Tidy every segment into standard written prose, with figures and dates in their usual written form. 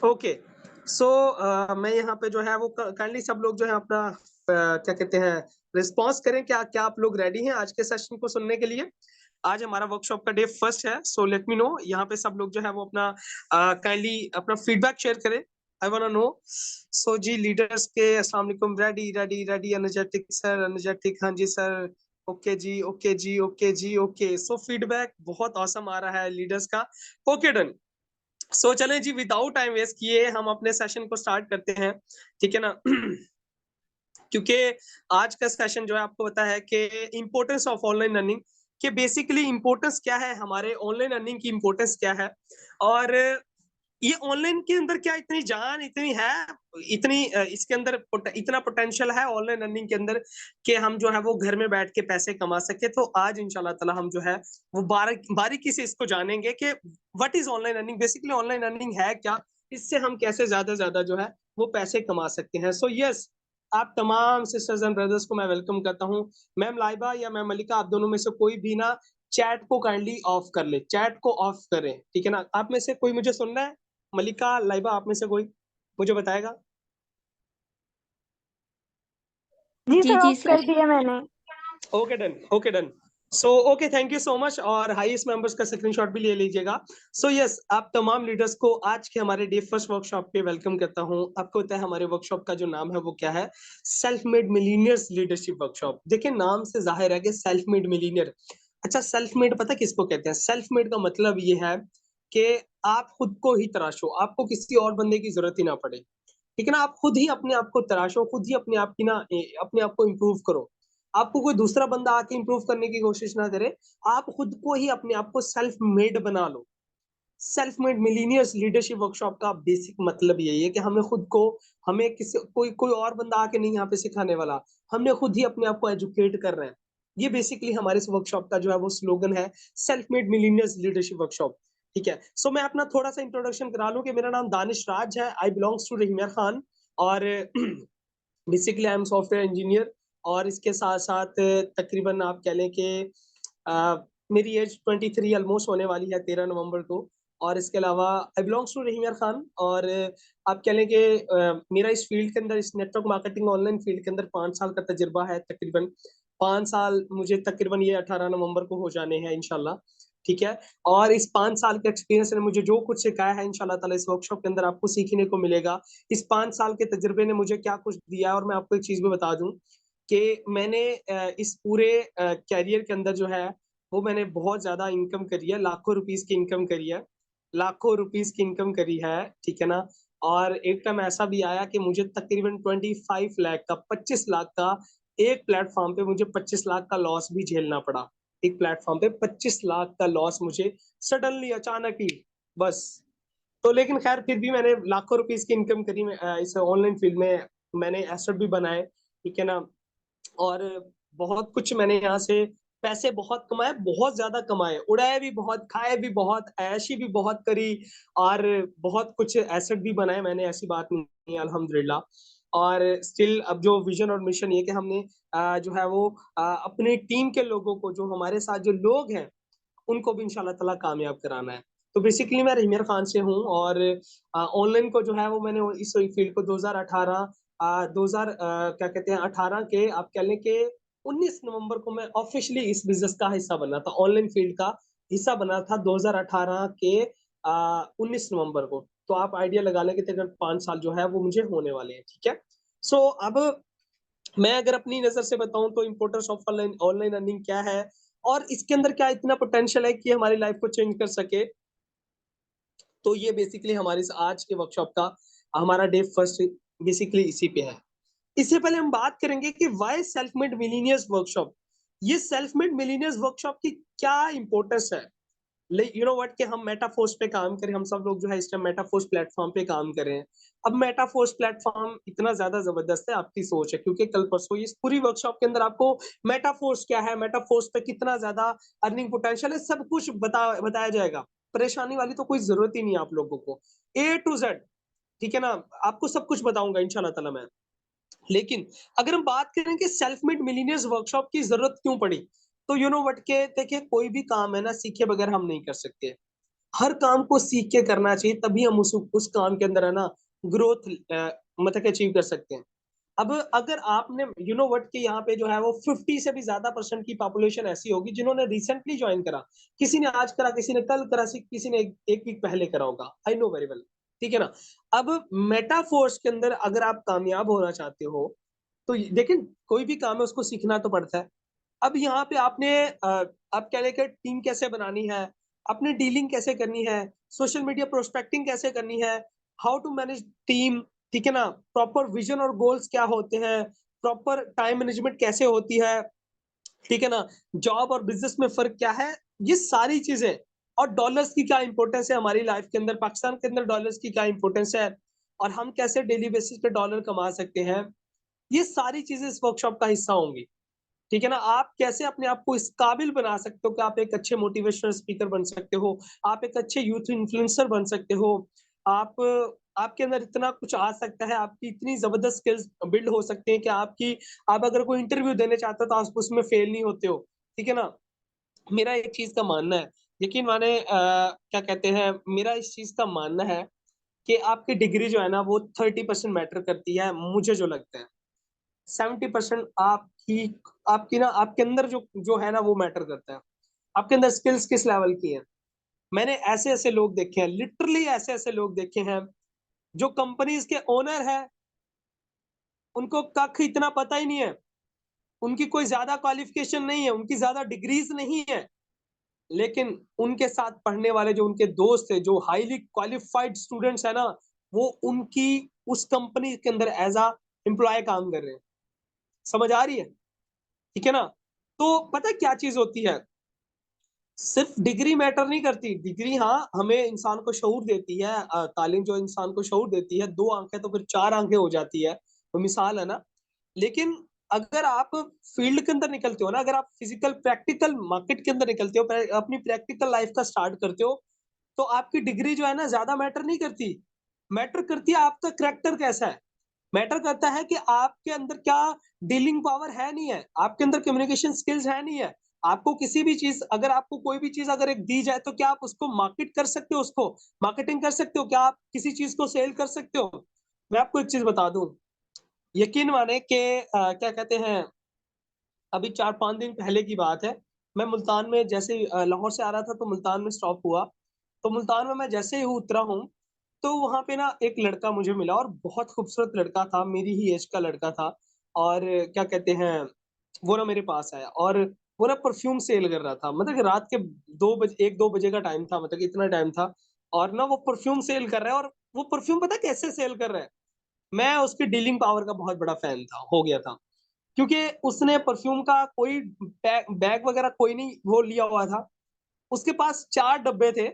Okay. सो मैं यहाँ पे जो है वो काइंडली सब लोग जो है अपना क्या कहते हैं रिस्पॉन्स करें। क्या क्या आप लोग रेडी हैं आज के सेशन को सुनने के लिए? आज हमारा वर्कशॉप का डे फर्स्ट है, सो लेट मी नो। यहाँ पे सब लोग जो है वो अपना काइंडली अपना फीडबैक शेयर करें। I want to know. So जी लीडर्स के अस्सलाम वालेकुम। Ready ready ready, energetic sir, energetic. हाँ जी सर। ओके जी, ओके जी, ओके जी, ओके। सो फीडबैक बहुत औसम आ रहा है लीडर्स का। Okay done. सो चले जी, विदाउट टाइम वेस्ट किए हम अपने सेशन को स्टार्ट करते हैं, ठीक है ना? क्योंकि आज का सेशन जो है आपको पता है कि इंपॉर्टेंस ऑफ ऑनलाइन अर्निंग, कि बेसिकली इंपॉर्टेंस क्या है, हमारे ऑनलाइन अर्निंग की इंपॉर्टेंस क्या है, और ये ऑनलाइन के अंदर क्या इतनी जान इतनी है, इतनी इसके अंदर इतना पोटेंशियल है ऑनलाइन अर्निंग के अंदर कि हम जो है वो घर में बैठ के पैसे कमा सके। तो आज इंशाल्लाह ताला हम जो है वो बारीकी से इसको जानेंगे कि what is online earning, basically online earning है क्या, इससे हम कैसे ज्यादा ज्यादा जो है वो पैसे कमा सकते हैं। सो यस, आप तमाम सिस्टर्स एंड ब्रदर्स को मैं वेलकम करता हूँ। मैम लाइबा या मैम मलिका, आप दोनों में से कोई भी ना चैट को काइंडली ऑफ कर ले, चैट को ऑफ करें, ठीक है ना? आप में से कोई मुझे सुन रहा है? मलिका, लाइबा, आप में से कोई मुझे बताएगा? जी जी सर, जी ऑफ सर। कर दिया मैंने। Okay done, okay done. So okay, thank you so much. और हाईएस्ट मेंबर्स का स्क्रीनशॉट भी ले लीजिएगा। सो यस, आप तमाम लीडर्स को आज के हमारे डे फर्स्ट वर्कशॉप पे वेलकम करता हूं। आपको पता है हमारे वर्कशॉप का जो नाम है वो क्या है? Self made millionaires leadership workshop. देखिए नाम से जाहिर है कि सेल्फ मेड मिलीनियर। अच्छा, सेल्फ मेड पता किसको कहते हैं? सेल्फ मेड का मतलब ये है कि आप खुद को ही तराशो, आपको किसी और बंदे की जरूरत ही ना पड़े, ठीक है ना? आप खुद ही अपने आप को तराशो, खुद ही अपने आप की ना अपने आप को इम्प्रूव करो। आपको कोई दूसरा बंदा आके इम्प्रूव करने की कोशिश ना करे, आप खुद को ही अपने आप को सेल्फ मेड बना लो। Self made millionaires leadership workshop का बेसिक मतलब यही है कि हमें खुद को, हमें किसी कोई कोई और बंदा आके नहीं यहाँ पे सिखाने वाला, हमने खुद ही अपने आप को एजुकेट कर रहे हैं। ये बेसिकली हमारे इस वर्कशॉप का जो है वो स्लोगन है, self made millionaires leadership workshop, ठीक है? सो मैं अपना थोड़ा सा इंट्रोडक्शन करा लूं कि मेरा नाम दानिश राज है, आई बिलोंग्स टू रहीमिया खान, और basically I am software engineer. और इसके साथ साथ तकरीबन आप कह लें कि मेरी एज 23 ऑलमोस्ट होने वाली है 13 नवंबर को। और इसके अलावा आई बिलोंग्स टू रहीमिया खान। और आप कह लें कि मेरा इस फील्ड के अंदर, इस नेटवर्क मार्केटिंग ऑनलाइन फील्ड के अंदर 5 साल का तजुर्बा है तकरीबन। 5 साल मुझे तकरीबन ये 18 नवंबर को हो जाने हैं इंशाल्लाह, ठीक है? और इस 5 साल के एक्सपीरियंस ने मुझे जो कुछ सिखाया है इंशाल्लाह ताला इस वर्कशॉप के अंदर आपको सीखने को मिलेगा। इस 5 साल के तजुर्बे ने मुझे क्या कुछ दिया है, और मैं आपको एक चीज भी बता दूं कि मैंने इस पूरे कैरियर के अंदर जो है वो मैंने बहुत ज्यादा इनकम करी है, लाखों रुपीस की इनकम करी है, लाखों रुपीस की इनकम करी है, ठीक है ना? और एक टाइम ऐसा भी आया कि मुझे तकरीबन 25 लाख का, 25 लाख का, एक प्लेटफॉर्म पे मुझे 25 लाख का लॉस भी झेलना पड़ा। एक प्लेटफॉर्म पे 25 लाख का लॉस मुझे सडनली, अचानक ही, बस। तो लेकिन खैर फिर भी मैंने लाखों रुपीस की इनकम करी इस ऑनलाइन फील्ड में। मैंने एसेट भी बनाए, ठीक है ना? और बहुत कुछ मैंने यहाँ से पैसे बहुत कमाए, बहुत ज्यादा कमाए, उड़ाए भी बहुत, खाए भी बहुत, ऐशी भी बहुत करी, और बहुत कुछ एसेट भी बनाए मैंने, ऐसी बात नहीं है अल्हम्दुलिल्लाह। और स्टिल अब जो विजन और मिशन ये कि हमने जो है वो अपनी टीम के लोगों को, जो हमारे साथ जो लोग हैं, उनको भी इंशाल्लाह ताला कामयाब कराना है। तो बेसिकली मैं रहीमिया खान से हूँ, और ऑनलाइन को जो है वो मैंने इस फील्ड को 2018 2000 क्या कहते हैं 18 के, आप कह लें कि 19 नवंबर को मैं ऑफिशियली इस बिजनेस का हिस्सा बना था, ऑनलाइन फील्ड का हिस्सा बना था 2018 के 19 नवंबर को। तो आप आइडिया लगा लें कि तकरीबन 5 साल जो है वो मुझे होने वाले हैं, ठीक है? सो अब मैं अगर अपनी नजर से बताऊं तो importance of online online earning क्या है, और इसके अंदर क्या इतना पोटेंशियल है कि हमारी लाइफ को चेंज कर सके। तो ये बेसिकली हमारे आज के वर्कशॉप का हमारा डे फर्स्ट बेसिकली इसी पे है। इससे पहले हम बात करेंगे कि why self made millionaires workshop. ये सेल्फ मेड मिलीनियर्स वर्कशॉप की क्या इंपॉर्टेंस है? यू नो व्हाट, कि हम मेटाफोर्स पे काम करें, हम सब लोग जो है इस टाइम मेटाफोर्स प्लेटफॉर्म पे काम कर रहे हैं। अब मेटाफोर्स प्लेटफॉर्म इतना ज्यादा जबरदस्त है, आपकी सोच है, क्योंकि कल परसों इस पूरी वर्कशॉप के अंदर आपको मेटाफोर्स क्या है, मेटाफोर्स पे कितना ज्यादा अर्निंग पोटेंशियल है, सब कुछ बताया जाएगा। परेशानी वाली तो कोई जरूरत ही नहीं है आप लोगों को, A to Z, ठीक है ना? आपको सब कुछ बताऊंगा इंशाल्लाह ताला मैं। लेकिन अगर हम बात करें कि सेल्फ मेड मिलीनियर्स वर्कशॉप की जरूरत क्यों पड़ी, तो यू नो व्हाट, के देखिए कोई भी काम है ना, सीखे बगैर हम नहीं कर सकते। हर काम को सीख के करना चाहिए, तभी हम उस काम के अंदर है ना ग्रोथ मतलब अचीव कर सकते हैं। अब अगर आपने यू नो व्हाट कि यहाँ पे जो है वो 50 से भी ज्यादा परसेंट की पॉपुलेशन ऐसी होगी जिन्होंने रिसेंटली ज्वाइन करा। किसी ने आज करा, किसी ने कल करा, किसी ने एक वीक पहले करा होगा, आई नो वेरी वेल। ठीक है ना। अब मेटाफोर्स के अंदर अगर आप कामयाब होना चाहते हो तो लेकिन कोई भी काम है उसको सीखना तो पड़ता है। अब यहाँ पे आपने आप कह लेकर टीम कैसे बनानी है, अपनी डीलिंग कैसे करनी है, सोशल मीडिया प्रोस्पेक्टिंग कैसे करनी है, हाउ टू मैनेज टीम, ठीक है ना, प्रॉपर विजन और गोल्स क्या होते हैं, प्रॉपर टाइम मैनेजमेंट कैसे होती है, ठीक है ना, जॉब और बिजनेस में फर्क क्या है, ये सारी चीजें, और डॉलर्स की क्या इंपॉर्टेंस है हमारी लाइफ के अंदर, पाकिस्तान के अंदर डॉलर्स की क्या इंपॉर्टेंस है, और हम कैसे डेली बेसिस पे डॉलर कमा सकते हैं, ये सारी चीजें इस वर्कशॉप का हिस्सा होंगी। ठीक है ना। आप कैसे अपने आप को इस काबिल बना सकते हो कि आप एक अच्छे मोटिवेशनल स्पीकर बन सकते हो, आप एक अच्छे यूथ इन्फ्लुएंसर बन सकते हो, आप आपके अंदर इतना कुछ आ सकता है, आपकी इतनी जबरदस्त स्किल्स बिल्ड हो सकते हैं कि आप अगर कोई इंटरव्यू देने चाहते हो तो आप उसमें फेल नहीं होते हो। ठीक है ना। मेरा एक चीज का मानना है, यकीन माने क्या कहते हैं, मेरा इस चीज का मानना है कि आपकी डिग्री जो है ना वो 30% मैटर करती है, मुझे जो लगता है 70% आपकी आपकी ना आपके अंदर जो जो है ना वो मैटर करता है। आपके अंदर स्किल्स किस लेवल की है। मैंने ऐसे ऐसे लोग देखे हैं, लिटरली ऐसे ऐसे लोग देखे हैं जो कंपनीज के ओनर है, उनको कख इतना पता ही नहीं है, उनकी कोई ज्यादा क्वालिफिकेशन नहीं है, उनकी ज्यादा डिग्रीज नहीं है, लेकिन उनके साथ पढ़ने वाले जो उनके दोस्त है, जो हाईली क्वालिफाइड स्टूडेंट्स है ना, वो उनकी उस कंपनी के अंदर एज अ एम्प्लॉय काम कर रहे हैं। समझ आ रही है। ठीक है ना। तो पता है क्या चीज होती है, सिर्फ डिग्री मैटर नहीं करती। डिग्री हाँ हमें इंसान को शऊर देती है, तालीम जो इंसान को शऊर देती है, 2 आंखें तो फिर 4 आंखें हो जाती है, वो मिसाल है ना। लेकिन अगर आप फील्ड के अंदर निकलते हो ना, अगर आप फिजिकल प्रैक्टिकल मार्केट के अंदर निकलते हो, अपनी प्रैक्टिकल लाइफ का स्टार्ट करते हो, तो आपकी डिग्री जो है ना ज्यादा मैटर नहीं करती। मैटर करती है आपका करेक्टर कैसा है। मैटर करता है कि आपके अंदर क्या डीलिंग पावर है नहीं है, आपके अंदर कम्युनिकेशन स्किल्स है नहीं है। आपको किसी भी चीज, अगर आपको कोई भी चीज अगर एक दी जाए तो क्या आप उसको मार्केट कर सकते हो, उसको मार्केटिंग कर सकते हो, क्या आप किसी चीज को सेल कर सकते हो। मैं आपको एक चीज बता दूं, यकीन माने कि क्या कहते हैं, अभी 4-5 दिन पहले की बात है, मैं मुल्तान में जैसे लाहौर से आ रहा था तो मुल्तान में स्टॉप हुआ। तो मुल्तान में मैं जैसे ही उतरा हूँ तो वहां पे ना एक लड़का मुझे मिला, और बहुत खूबसूरत लड़का था, मेरी ही एज का लड़का था। और क्या कहते हैं, वो ना मेरे पास आया, और वो ना परफ्यूम सेल कर रहा था, मतलब कि रात के 2 बजे, 1-2 बजे का टाइम था, मतलब कि इतना टाइम था। और ना वो परफ्यूम सेल कर रहा है, और वो परफ्यूम पता है कैसे सेल कर रहा है। मैं उसकी डीलिंग पावर का बहुत बड़ा फैन था, हो गया था, क्योंकि उसने परफ्यूम का कोई बैग वगैरह कोई नहीं वो लिया हुआ था। उसके पास 4 डब्बे थे,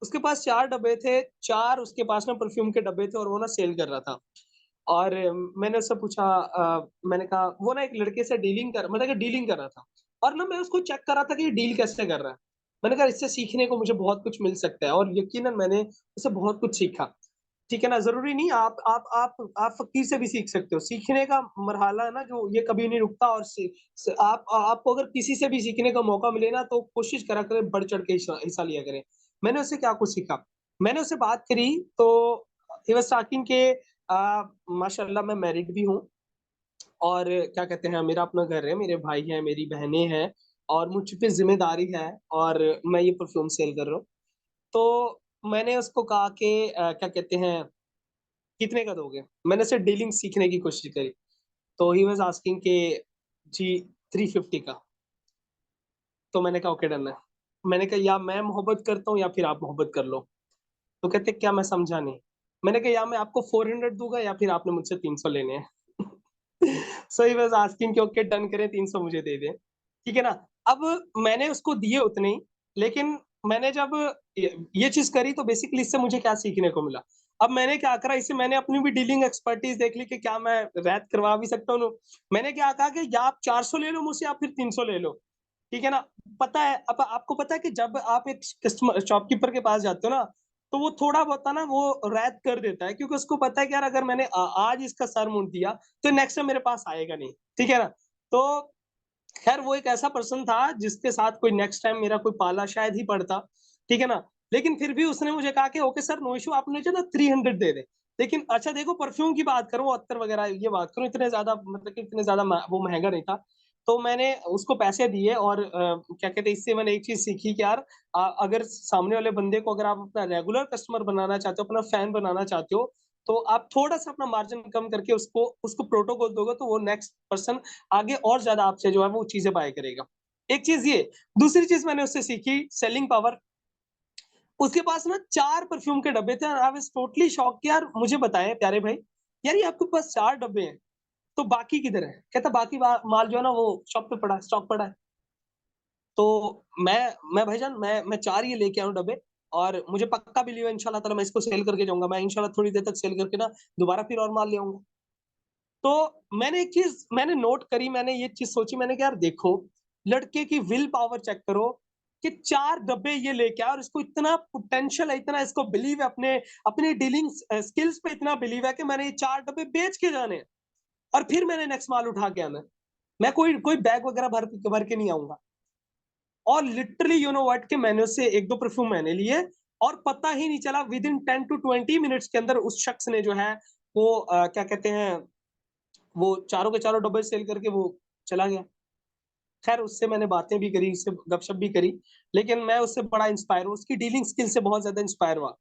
उसके पास 4 डब्बे थे, चार उसके पास ना परफ्यूम के डब्बे थे, और वो ना सेल कर रहा था। और मैंने उससे पूछा, मैंने कहा वो ना एक लड़के से डीलिंग कर मतलब कि डीलिंग कर रहा था, और ना मैं उसको चेक कर रहा था कि ये डील कैसे कर रहा है। मैंने कहा इससे सीखने को मुझे बहुत कुछ मिल सकता है, और यकीनन मैंने उससे बहुत कुछ सीखा। ठीक है ना। जरूरी नहीं, आप फकीर से भी सीख सकते हो, सीखने का मरहला है ना जो, ये कभी नहीं रुकता। और आपको अगर किसी से भी सीखने का मौका मिले ना तो कोशिश करा करें, बढ़ चढ़ के हिस्सा लिया करें। मैंने उससे क्या कुछ सीखा, मैंने उससे बात करी तो ही वाज टॉकिंग के माशाल्लाह मैं मैरिड भी हूँ, और क्या कहते हैं मेरा अपना घर है, मेरे भाई हैं, मेरी बहनें हैं, और मुझ पे जिम्मेदारी है, और मैं ये परफ्यूम सेल कर रहा हूँ। तो मैंने उसको कहा कि क्या कहते हैं कितने का दोगे। मैंने उससे डीलिंग सीखने की कोशिश करी, तो ही वाज आस्किंग के जी 350 का। तो मैंने कहा ओके डन है। मैंने कहा या मैं मोहब्बत करता हूँ या फिर आप मोहब्बत कर लो। तो कहते क्या, मैं समझा नहीं। मैंने कहा या मैं आपको 400 दूंगा या फिर आपने मुझसे 300 लेने हैं। सो ही वाज आस्किंग कि ओके डन करें, 300 मुझे दे दें। ठीक है ना। अब मैंने उसको दिए उतने ही, लेकिन मैंने जब ये चीज करी तो बेसिकली इससे मुझे क्या सीखने को मिला। अब मैंने क्या करा, इससे मैंने अपनी भी डीलिंग एक्सपर्टीज देख ली कि क्या मैं रैत करवा भी सकता हूँ। मैंने क्या कहा कि या आप 400 ले लो मुझसे या फिर 300 ले लो। ठीक है ना। पता है, अब आपको पता है कि जब आप एक कस्टमर शॉपकीपर के पास जाते हो ना, तो वो थोड़ा बहुत ना वो रैत कर देता है, क्योंकि उसको पता है कि यार अगर मैंने आज इसका सर मुंड दिया तो नेक्स्ट टाइम मेरे पास आएगा नहीं। ठीक है ना। तो खैर वो एक ऐसा पर्सन था जिसके साथ कोई नेक्स्ट टाइम मेरा कोई पाला शायद ही पड़ता। ठीक है ना। लेकिन फिर भी उसने मुझे कहा कि ओके सर नो इशू, आप मुझे ना 300 दे दे। लेकिन अच्छा देखो, परफ्यूम की बात करूं, अत्तर वगैरह ये बात करूं, इतने ज्यादा मतलब कि इतने ज्यादा वो महंगा नहीं था। तो मैंने उसको पैसे दिए और क्या कहते हैं, इससे मैंने एक चीज सीखी कि यार अगर सामने वाले बंदे को अगर आप अपना रेगुलर कस्टमर बनाना चाहते हो, अपना फैन बनाना चाहते हो, तो आप थोड़ा सा अपना मार्जिन कम करके उसको उसको प्रोटोकॉल दोगे, तो वो नेक्स्ट पर्सन आगे और ज्यादा आपसे जो है वो चीजें बाय करेगा। एक चीज ये। दूसरी चीज मैंने उससे सीखी, सेलिंग पावर। उसके पास ना 4 परफ्यूम के डब्बे थे, आई वाज टोटली शॉक कि यार मुझे बताएं प्यारे भाई, यार ये आपके पास 4 डब्बे हैं, तो बाकी किधर है? कहता बाकी माल जो है ना वो शॉप पे पड़ा है, स्टॉक पड़ा है। तो मैं भाईजान, मैं 4 ये लेके आया हूँ डब्बे, और मुझे पक्का बिलीव है इंशाल्लाह ताला मैं इसको सेल करके जाऊंगा, मैं इंशाल्लाह थोड़ी देर तक सेल करके ना दोबारा फिर और माल ले आऊंगा। तो मैंने एक चीज मैंने नोट करी, मैंने ये चीज सोची, मैंने कहा यार देखो, लड़के की विल पावर चेक करो कि 4 डब्बे ये लेके आया, और इसको इतना पोटेंशियल है, इतना इसको बिलीव है, अपने अपनी डीलिंग स्किल्स पे इतना बिलीव है कि मैंने ये 4 डब्बे बेच के जाने हैं, और फिर मैंने नेक्स्ट माल उठा के आना है। मैं कोई कोई बैग वगैरह भर के नहीं आऊंगा। और लिटरली यू नो व्हाट, कि मैंने उससे 1-2 परफ्यूम मैंने लिए, और पता ही नहीं चला, विद इन 10 to 20 मिनट्स के अंदर उस शख्स ने जो है वो क्या कहते हैं, वो चारों के चारों डब्बे सेल करके वो चला गया। खैर उससे मैंने बातें भी करी, उससे गपशप भी करी, लेकिन मैं उससे बड़ा इंस्पायर हूँ, उसकी डीलिंग स्किल से बहुत ज्यादा इंस्पायर हुआ।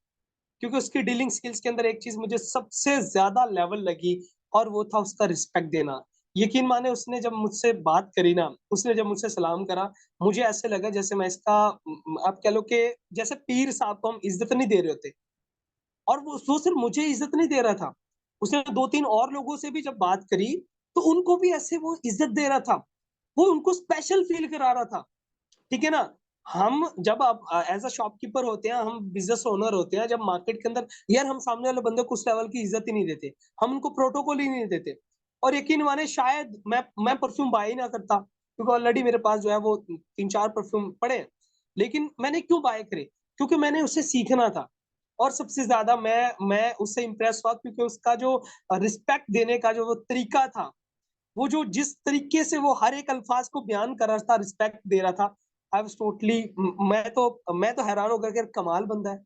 क्योंकि उसकी डीलिंग स्किल्स के अंदर एक चीज मुझे सबसे ज्यादा लेवल लगी, और वो था उसका रिस्पेक्ट देना। यकीन माने, उसने जब मुझसे बात करी ना, उसने जब मुझसे सलाम करा, मुझे ऐसे लगा जैसे मैं इसका आप कह लो कि जैसे पीर साहब को हम इज्जत नहीं दे रहे होते। और वो सिर्फ मुझे इज्जत नहीं दे रहा था, उसने 2-3 और लोगों से भी जब बात करी, तो उनको भी ऐसे वो इज्जत दे रहा था, वो उनको स्पेशल फील करा रहा था। ठीक है ना? हम जब आप एज अ शॉपकीपर होते हैं, हम बिजनेस ओनर होते हैं, जब मार्केट के अंदर, यार हम सामने वाले बंदे को उस लेवल की इज्जत ही नहीं देते, हम उनको प्रोटोकॉल ही नहीं देते। और यकीन माने, शायद मैं परफ्यूम बाय ही ना करता, क्योंकि ऑलरेडी मेरे पास जो है वो 3-4 परफ्यूम पड़े हैं। लेकिन मैंने क्यों बाय करे? क्योंकि मैंने उससे सीखना था। और सबसे ज्यादा मैं उससे इंप्रेस हुआ क्योंकि उसका जो रिस्पेक्ट देने का जो वो तरीका था, वो जो जिस तरीके से वो हर एक अल्फाज को बयान कर रहा था, रिस्पेक्ट दे रहा था, आई वाज टोटली, मैं तो हैरान हो गया कि यार कमाल बंदा है।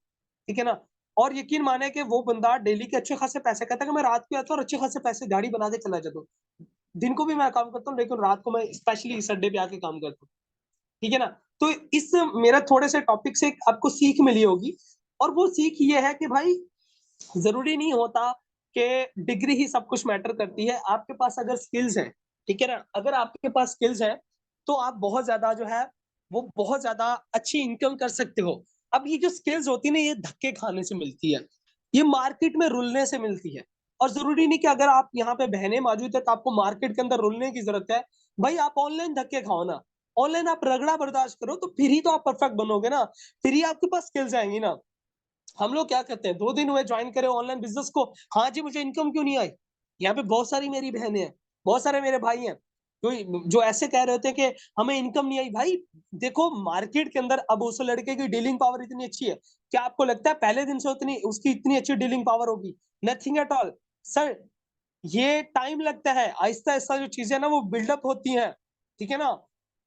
ठीक है ना? और यकीन माने कि वो बंदा डेली के अच्छे खासे पैसे, कहता है कि मैं रात को आता हूँ और अच्छे खासे पैसे गाड़ी बना के चला जाता हूँ। दिन को भी मैं काम करता हूँ, लेकिन रात को मैं स्पेशली इस अड्डे पे आके काम करता हूँ। ठीक है ना? तो इस मेरा थोड़े से टॉपिक से आपको सीख मिली होगी, और वो सीख ये है कि भाई, जरूरी नहीं होता कि डिग्री ही सब कुछ मैटर करती है। आपके पास अगर स्किल्स हैं, ठीक है ना, अगर आपके पास स्किल्स हैं, तो आप बहुत ज्यादा जो है वो बहुत ज्यादा अच्छी इनकम कर सकते हो। अब ये जो स्किल्स होती है ना, ये धक्के खाने से मिलती है, ये मार्केट में रुलने से मिलती है। और जरूरी नहीं कि अगर आप यहाँ पे बहने मौजूद है तो आपको मार्केट के अंदर रुलने की जरूरत है। भाई आप ऑनलाइन धक्के खाओ ना, ऑनलाइन आप रगड़ा बर्दाश्त करो, तो फिर ही तो आप परफेक्ट बनोगे ना, फिर ही आपके पास स्किल्स आएंगी ना। हम लोग क्या करते हैं, 2 दिन हुए ज्वाइन करे ऑनलाइन बिजनेस को, हाँ जी मुझे इनकम क्यों नहीं आई? यहाँ पे बहुत सारी मेरी बहनें हैं, बहुत सारे मेरे भाई हैं, जो ऐसे कह रहे होते हैं कि हमें इनकम नहीं आई। भाई देखो, मार्केट के अंदर अब उस लड़के की डीलिंग पावर इतनी अच्छी है, क्या आपको लगता है पहले दिन से उतनी उसकी इतनी अच्छी डीलिंग पावर होगी? Nothing at all sir. ये टाइम लगता है, आहिस्ता आहिस्ता जो चीजें ना वो बिल्डअप होती हैं। ठीक है ना?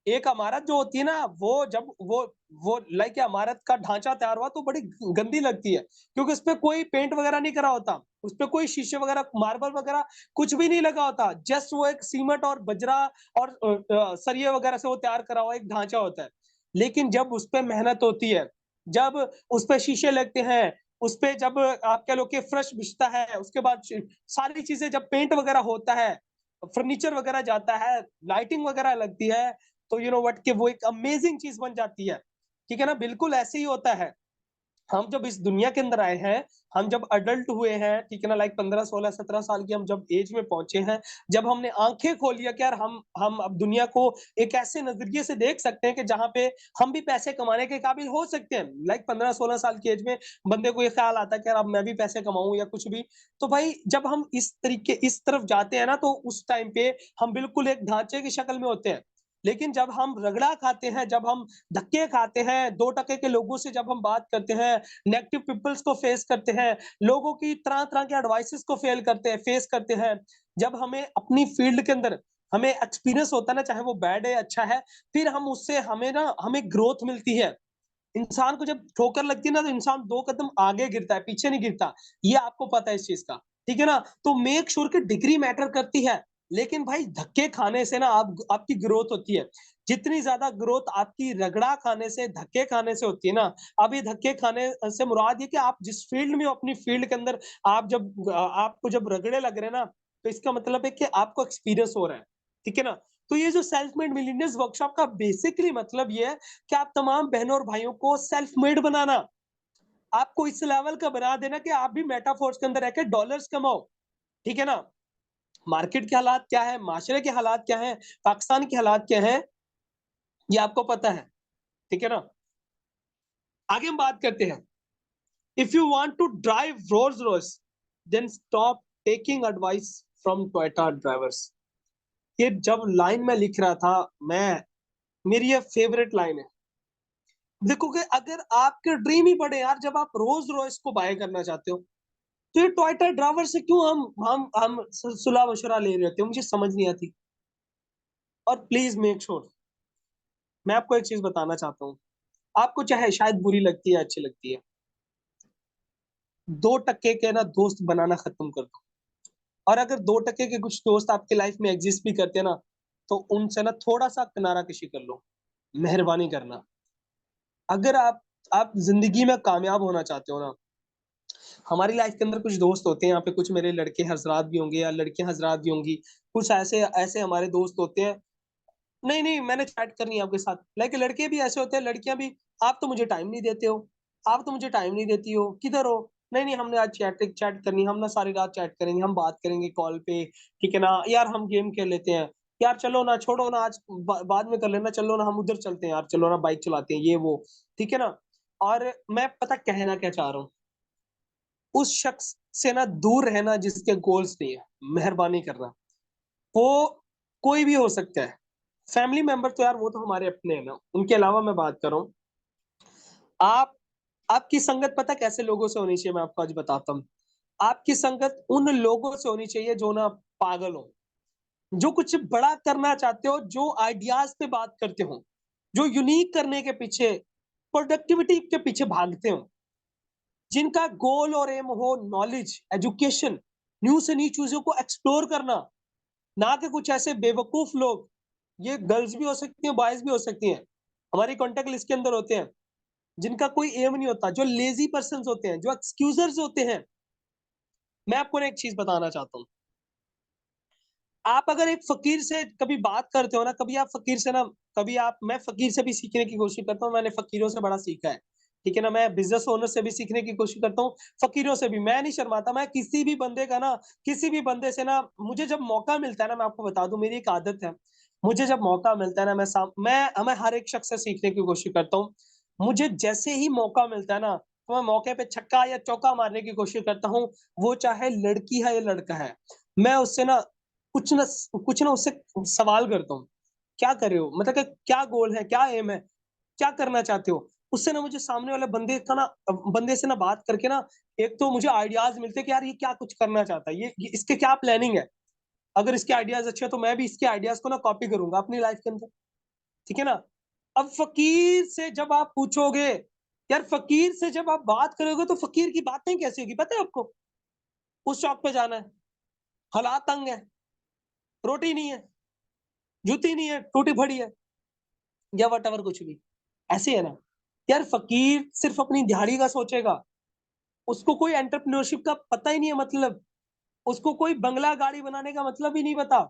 एक इमारत जो होती है ना, वो जब वो लाइक इमारत का ढांचा तैयार हुआ तो बड़ी गंदी लगती है, क्योंकि उस पे कोई पेंट वगैरह नहीं करा होता, उस पे कोई शीशे वगैरह, मार्बल वगैरह कुछ भी नहीं लगा होता, जस्ट वो एक सीमेंट और बजरा और सरिये वगैरह से वो तैयार करा हुआ एक ढांचा होता है। लेकिन जब उस पे मेहनत होती है, जब उस पे शीशे लगते हैं, उस पे जब आप कह लो कि फ्रेश बिछता है, उसके बाद सारी चीजें जब पेंट वगैरह होता है, फर्नीचर वगैरह जाता है, लाइटिंग वगैरह लगती है, तो यू नो व्हाट, कि वो एक अमेजिंग चीज बन जाती है। ठीक है ना? बिल्कुल ऐसे ही होता है। हम जब इस दुनिया के अंदर आए हैं, हम जब अडल्ट हुए हैं, ठीक है ना, लाइक 15, 16, 17 साल की हम जब एज में पहुंचे हैं, जब हमने आंखें खोली है कि यार हम अब दुनिया को एक ऐसे नजरिए से देख सकते हैं कि जहां पे हम भी पैसे कमाने के काबिल हो सकते हैं। लाइक 15, 16 साल की एज में बंदे को ये ख्याल आता है कि यार अब मैं भी पैसे कमाऊं या कुछ भी। तो भाई जब हम इस तरफ जाते हैं ना, तो उस टाइम पे हम बिल्कुल एक ढांचे की शक्ल में होते हैं। लेकिन जब हम रगड़ा खाते हैं, जब हम धक्के खाते हैं, 2 टके के लोगों से जब हम बात करते हैं, नेगेटिव पीपल्स को फेस करते हैं, लोगों की तरह तरह के एडवाइसेस को फेस करते हैं, जब हमें अपनी फील्ड के अंदर हमें एक्सपीरियंस होता है ना, चाहे वो बैड है अच्छा है, फिर हम उससे हमें ग्रोथ मिलती है। इंसान को जब ठोकर लगती है ना तो इंसान 2 कदम आगे गिरता है, पीछे नहीं गिरता। ये आपको पता है इस चीज़ का, ठीक है ना? तो मेक श्योर कि डिग्री मैटर करती है, लेकिन भाई धक्के खाने से ना आपकी ग्रोथ होती है। जितनी ज़्यादा ग्रोथ आपकी रगड़ा खाने से, धक्के खाने से होती है ना, अब ये धक्के खाने से मुराद ये कि आप जिस फील्ड में हो अपनी फील्ड के अंदर आपको जब रगड़े लग रहे हैं ना, तो इसका मतलब है कि आपको एक्सपीरियंस हो रहा है, ठीक है ना? तो ये जो सेल्फ मेड मिलियनेयर्स वर्कशॉप का बेसिकली मतलब ये है कि आप तमाम बहनों और भाइयों को सेल्फ मेड बनाना, आपको इस लेवल का बना देना कि आप भी मेटाफोर्स के अंदर रह के डॉलर्स कमाओ, ठीक है ना? मार्केट के हालात क्या है, माशरे के हालात क्या हैं, पाकिस्तान के हालात क्या हैं, ये आपको पता है, ठीक है ना? आगे हम बात करते हैं। If you want to drive Rolls Royce, then stop taking advice from Toyota drivers. ये जब लाइन में लिख रहा था मैं, मेरी ये फेवरेट लाइन है। देखो कि अगर आपके ड्रीम ही बड़े यार, जब आप रोज रॉयस को बाय करना चाहते हो, तो ये टोयोटा ड्राइवर से क्यों हम सुलह मशवरा ले रहे होते हैं, मुझे समझ नहीं आती। और प्लीज मेक श्योर, मैं आपको एक चीज बताना चाहता हूँ, आपको चाहे शायद बुरी लगती है अच्छी लगती है, 2 टक्के के ना दोस्त बनाना खत्म कर दो। और अगर 2 टक्के के कुछ दोस्त आपके लाइफ में एग्जिस्ट भी करते हैं ना, तो उनसे ना थोड़ा सा किनारा कशी कर लो, मेहरबानी करना। अगर आप जिंदगी में कामयाब होना चाहते हो ना, हमारी लाइफ के अंदर कुछ दोस्त होते हैं, यहाँ पे कुछ मेरे लड़के हजरात भी होंगे या लड़कियां हजरात भी होंगी, कुछ ऐसे ऐसे हमारे दोस्त होते हैं। नहीं नहीं, मैंने चैट करनी है आपके साथ, लेकिन लड़के भी ऐसे होते हैं, लड़कियां भी। आप तो मुझे टाइम नहीं देते हो, आप तो मुझे टाइम नहीं देती हो, किधर हो? नहीं नहीं, हमने आज चैट चैट करनी है, हम ना सारी रात चैट करेंगे, हम बात करेंगे कॉल पे, ठीक है ना यार, हम गेम खेल लेते हैं। यार चलो ना, छोड़ो ना, आज बाद में कर लेना, चलो ना हम उधर चलते हैं यार, चलो ना बाइक चलाते हैं, ये वो, ठीक है ना? और मैं पता कहना क्या चाह रहा हूँ, उस शख्स से ना दूर रहना जिसके गोल्स नहीं है, मेहरबानी करना। वो कोई भी हो सकता है, फैमिली मेंबर तो यार वो तो हमारे अपने हैं ना, उनके अलावा मैं बात कर रहा हूँ। आप आपकी संगत पता कैसे लोगों से होनी चाहिए, मैं आपको आज बताता हूँ। आपकी संगत उन लोगों से होनी चाहिए जो ना पागल हो, जो कुछ बड़ा करना चाहते हो, जो आइडियाज पे बात करते हो, जो यूनिक करने के पीछे, प्रोडक्टिविटी के पीछे भागते हो, जिनका गोल और एम हो नॉलेज, एजुकेशन, न्यू से न्यू चीजों को एक्सप्लोर करना, ना कि कुछ ऐसे बेवकूफ लोग। ये गर्ल्स भी हो सकती हैं, बॉयज भी हो सकती हैं, हमारी कॉन्टेक्ट लिस्ट के अंदर होते हैं, जिनका कोई एम नहीं होता, जो लेजी पर्सन होते हैं, जो एक्सक्यूजर्स होते हैं। मैं आपको ना एक चीज बताना चाहता हूँ, आप अगर एक फकीर से कभी बात करते हो ना, कभी आप फकीर से ना, कभी आप, मैं फकीर से भी सीखने की कोशिश करता हूँ, मैंने फकीरों से बड़ा सीखा है, ठीक है ना? मैं बिजनेस ओनर से भी सीखने की कोशिश करता हूँ, फकीरों से भी। मैं नहीं शर्माता, मैं किसी भी बंदे का ना, किसी भी बंदे से ना, मुझे जब मौका मिलता है ना, मैं आपको बता दूं, मेरी एक आदत है, मुझे जब मौका मिलता है ना, मैं हर एक शख्स से सीखने की कोशिश करता हूँ। मुझे जैसे ही मौका मिलता है ना, तो मैं मौके पे छक्का या चौका मारने की कोशिश करता हूँ, वो चाहे लड़की है या लड़का है। मैं उससे ना कुछ ना कुछ ना उससे सवाल करता हूँ, क्या कर रहे हो, मतलब कि क्या गोल है, क्या एम है, क्या करना चाहते हो? उससे ना मुझे सामने वाले बंदे से ना बात करके ना, एक तो मुझे आइडियाज मिलते हैं कि यार ये क्या कुछ करना चाहता है, ये इसके क्या प्लानिंग है। अगर इसके आइडियाज अच्छे हैं तो मैं भी इसके आइडियाज को ना कॉपी करूंगा अपनी लाइफ के अंदर, ठीक है ना? अब फकीर से जब आप पूछोगे, यार फकीर से जब आप बात करोगे तो फकीर की बातें कैसी होगी पता है आपको? उस शॉप पे जाना है, हालात तंग है, रोटी नहीं है, जूती नहीं है, टूटी पड़ी है, या वट एवर कुछ भी, ऐसे है ना। यार फकीर सिर्फ अपनी दिहाड़ी का सोचेगा, उसको कोई एंटरप्रेन्योरशिप का पता ही नहीं है, मतलब उसको कोई बंगला गाड़ी बनाने का मतलब ही नहीं पता।